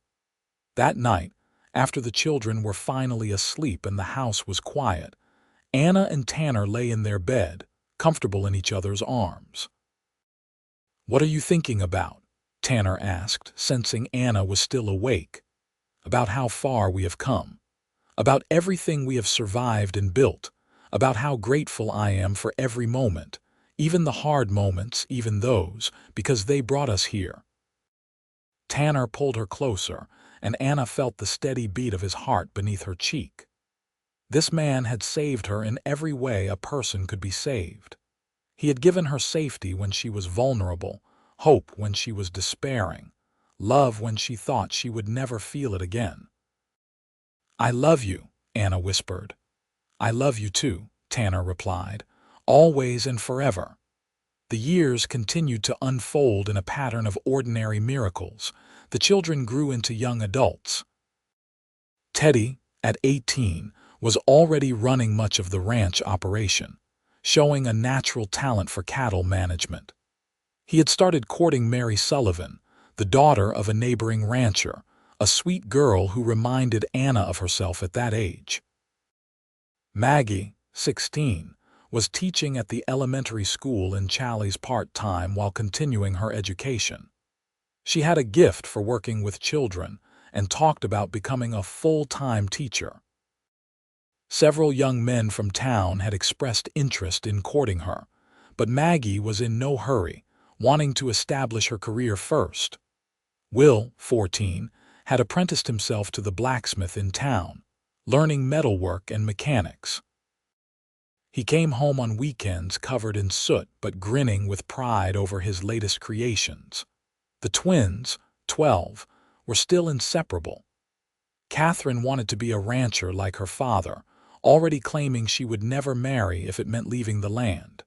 That night, after the children were finally asleep and the house was quiet, Anna and Tanner lay in their bed, comfortable in each other's arms. "What are you thinking about?" Tanner asked, sensing Anna was still awake. "About how far we have come. About everything we have survived and built. About how grateful I am for every moment, even the hard moments, even those, because they brought us here." Tanner pulled her closer, and Anna felt the steady beat of his heart beneath her cheek. This man had saved her in every way a person could be saved. He had given her safety when she was vulnerable, hope when she was despairing, love when she thought she would never feel it again. "I love you," Anna whispered. "I love you too," Tanner replied, "always and forever." The years continued to unfold in a pattern of ordinary miracles. The children grew into young adults. Teddy, at 18, was already running much of the ranch operation, showing a natural talent for cattle management. He had started courting Mary Sullivan, the daughter of a neighboring rancher, a sweet girl who reminded Anna of herself at that age. Maggie, 16, was teaching at the elementary school in Challis part-time while continuing her education. She had a gift for working with children and talked about becoming a full-time teacher. Several young men from town had expressed interest in courting her, but Maggie was in no hurry, wanting to establish her career first. Will, 14, had apprenticed himself to the blacksmith in town, learning metalwork and mechanics. He came home on weekends covered in soot but grinning with pride over his latest creations. The twins, 12, were still inseparable. Catherine wanted to be a rancher like her father, already claiming she would never marry if it meant leaving the land.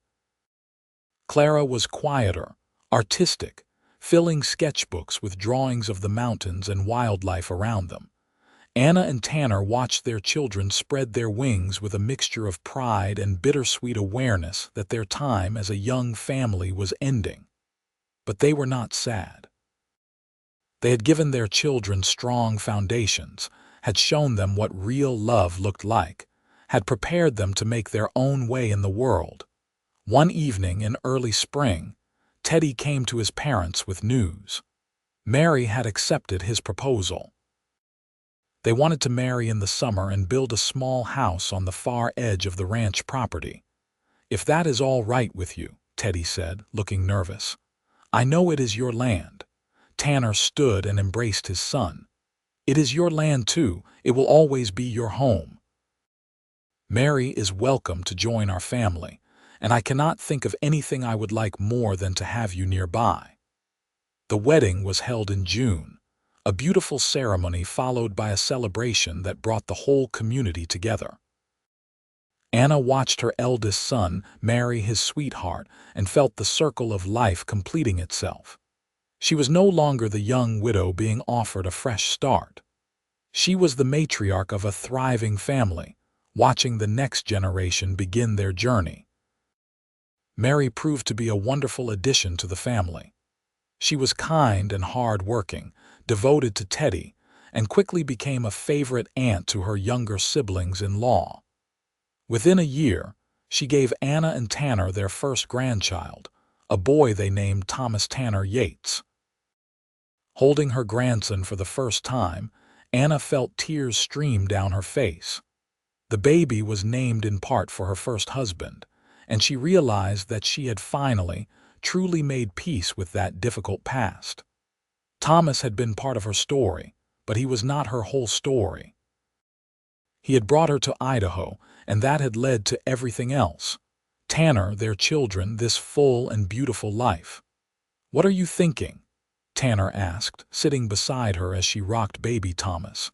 Clara was quieter, artistic, filling sketchbooks with drawings of the mountains and wildlife around them. Anna and Tanner watched their children spread their wings with a mixture of pride and bittersweet awareness that their time as a young family was ending. But they were not sad. They had given their children strong foundations, had shown them what real love looked like, had prepared them to make their own way in the world. One evening in early spring, Teddy came to his parents with news. Mary had accepted his proposal. They wanted to marry in the summer and build a small house on the far edge of the ranch property. "If that is all right with you," Teddy said, looking nervous. "I know it is your land." Tanner stood and embraced his son. "It is your land too. It will always be your home. Mary is welcome to join our family, and I cannot think of anything I would like more than to have you nearby." The wedding was held in June, a beautiful ceremony followed by a celebration that brought the whole community together. Anna watched her eldest son marry his sweetheart and felt the circle of life completing itself. She was no longer the young widow being offered a fresh start. She was the matriarch of a thriving family, watching the next generation begin their journey. Mary proved to be a wonderful addition to the family. She was kind and hard-working, devoted to Teddy, and quickly became a favorite aunt to her younger siblings-in-law. Within a year, she gave Anna and Tanner their first grandchild, a boy they named Thomas Tanner Yates. Holding her grandson for the first time, Anna felt tears stream down her face. The baby was named in part for her first husband, and she realized that she had finally, truly made peace with that difficult past. Thomas had been part of her story, but he was not her whole story. He had brought her to Idaho, and that had led to everything else. Tanner, their children, this full and beautiful life. "What are you thinking?" Tanner asked, sitting beside her as she rocked baby Thomas.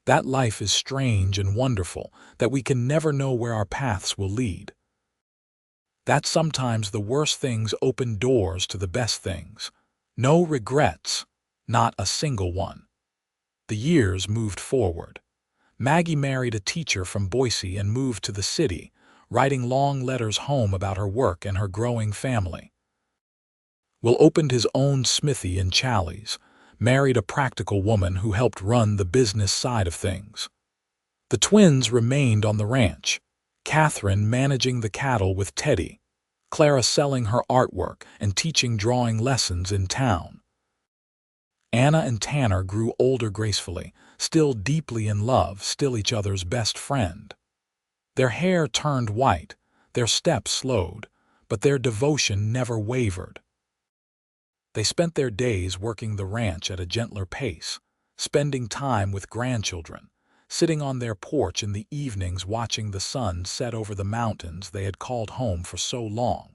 "That life is strange and wonderful, that we can never know where our paths will lead. That sometimes the worst things open doors to the best things. No regrets, not a single one." The years moved forward. Maggie married a teacher from Boise and moved to the city, writing long letters home about her work and her growing family. Will opened his own smithy in Challis, married a practical woman who helped run the business side of things. The twins remained on the ranch, Catherine managing the cattle with Teddy, Clara selling her artwork and teaching drawing lessons in town. Anna and Tanner grew older gracefully, still deeply in love, still each other's best friend. Their hair turned white, their steps slowed, but their devotion never wavered. They spent their days working the ranch at a gentler pace, spending time with grandchildren, sitting on their porch in the evenings watching the sun set over the mountains they had called home for so long.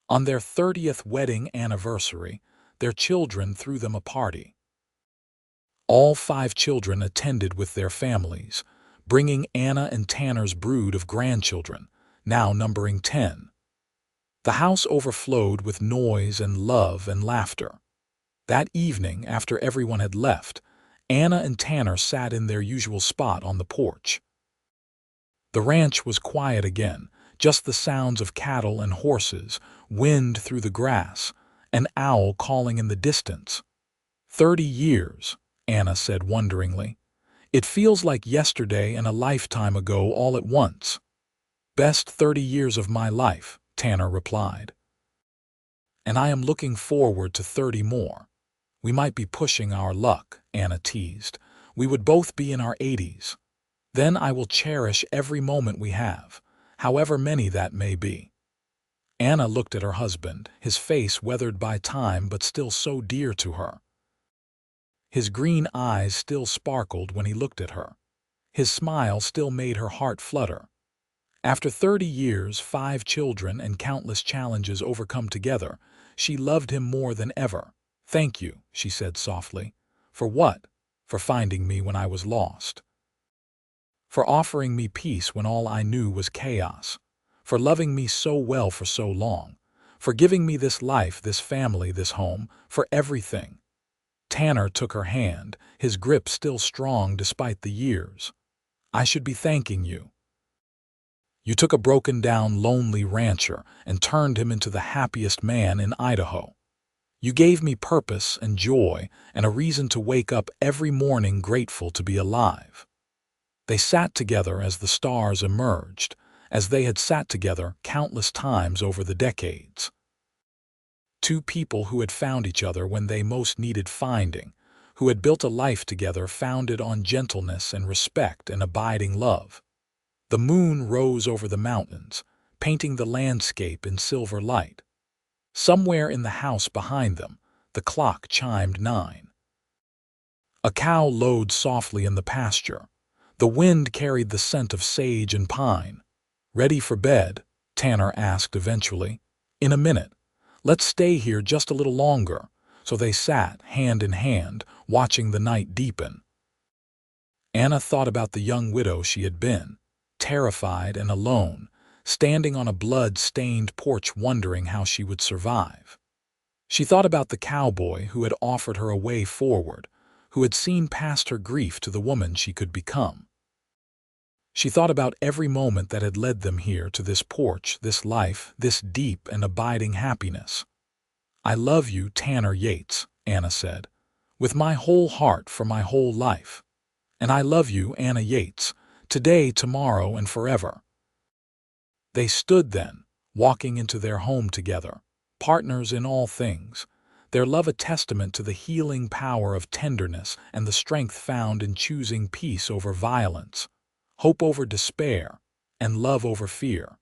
On their 30th wedding anniversary, their children threw them a party. All 5 children attended with their families, bringing Anna and Tanner's brood of grandchildren, now numbering 10. The house overflowed with noise and love and laughter. That evening, after everyone had left, Anna and Tanner sat in their usual spot on the porch. The ranch was quiet again, just the sounds of cattle and horses, wind through the grass, an owl calling in the distance. 30 years, Anna said wonderingly. "It feels like yesterday and a lifetime ago all at once." "Best 30 years of my life," Tanner replied. "And I am looking forward to 30 more. We might be pushing our luck," Anna teased. "We would both be in our 80s. Then I will cherish every moment we have, however many that may be." Anna looked at her husband, his face weathered by time but still so dear to her. His green eyes still sparkled when he looked at her. His smile still made her heart flutter. After 30 years, 5 children, and countless challenges overcome together, she loved him more than ever. "Thank you," she said softly. "For what?" "For finding me when I was lost. For offering me peace when all I knew was chaos. For loving me so well for so long. For giving me this life, this family, this home, for everything." Tanner took her hand, his grip still strong despite the years. "I should be thanking you. You took a broken-down, lonely rancher and turned him into the happiest man in Idaho. You gave me purpose and joy and a reason to wake up every morning grateful to be alive." They sat together as the stars emerged, as they had sat together countless times over the decades. 2 people who had found each other when they most needed finding, who had built a life together founded on gentleness and respect and abiding love. The moon rose over the mountains, painting the landscape in silver light. Somewhere in the house behind them, The clock chimed 9. A cow lowed softly in the pasture. The wind carried the scent of sage and pine. "Ready for bed?" Tanner asked eventually. "In a minute. Let's stay here just a little longer." So they sat, hand in hand, watching the night deepen. Anna thought about the young widow she had been, terrified and alone, standing on a blood-stained porch wondering how she would survive. She thought about the cowboy who had offered her a way forward, who had seen past her grief to the woman she could become. She thought about every moment that had led them here to this porch, this life, this deep and abiding happiness. "I love you, Tanner Yates," Anna said, "with my whole heart for my whole life. And I love you, Anna Yates, today, tomorrow, and forever." They stood then, walking into their home together, partners in all things, their love a testament to the healing power of tenderness and the strength found in choosing peace over violence, hope over despair, and love over fear.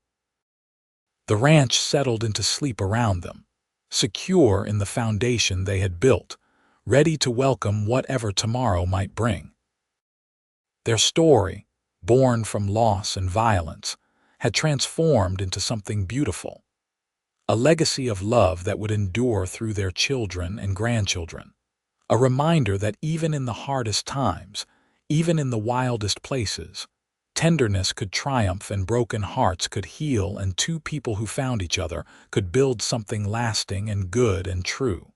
The ranch settled into sleep around them, secure in the foundation they had built, ready to welcome whatever tomorrow might bring. Their story, born from loss and violence, had transformed into something beautiful, a legacy of love that would endure through their children and grandchildren, a reminder that even in the hardest times, even in the wildest places, tenderness could triumph and broken hearts could heal, and two people who found each other could build something lasting and good and true.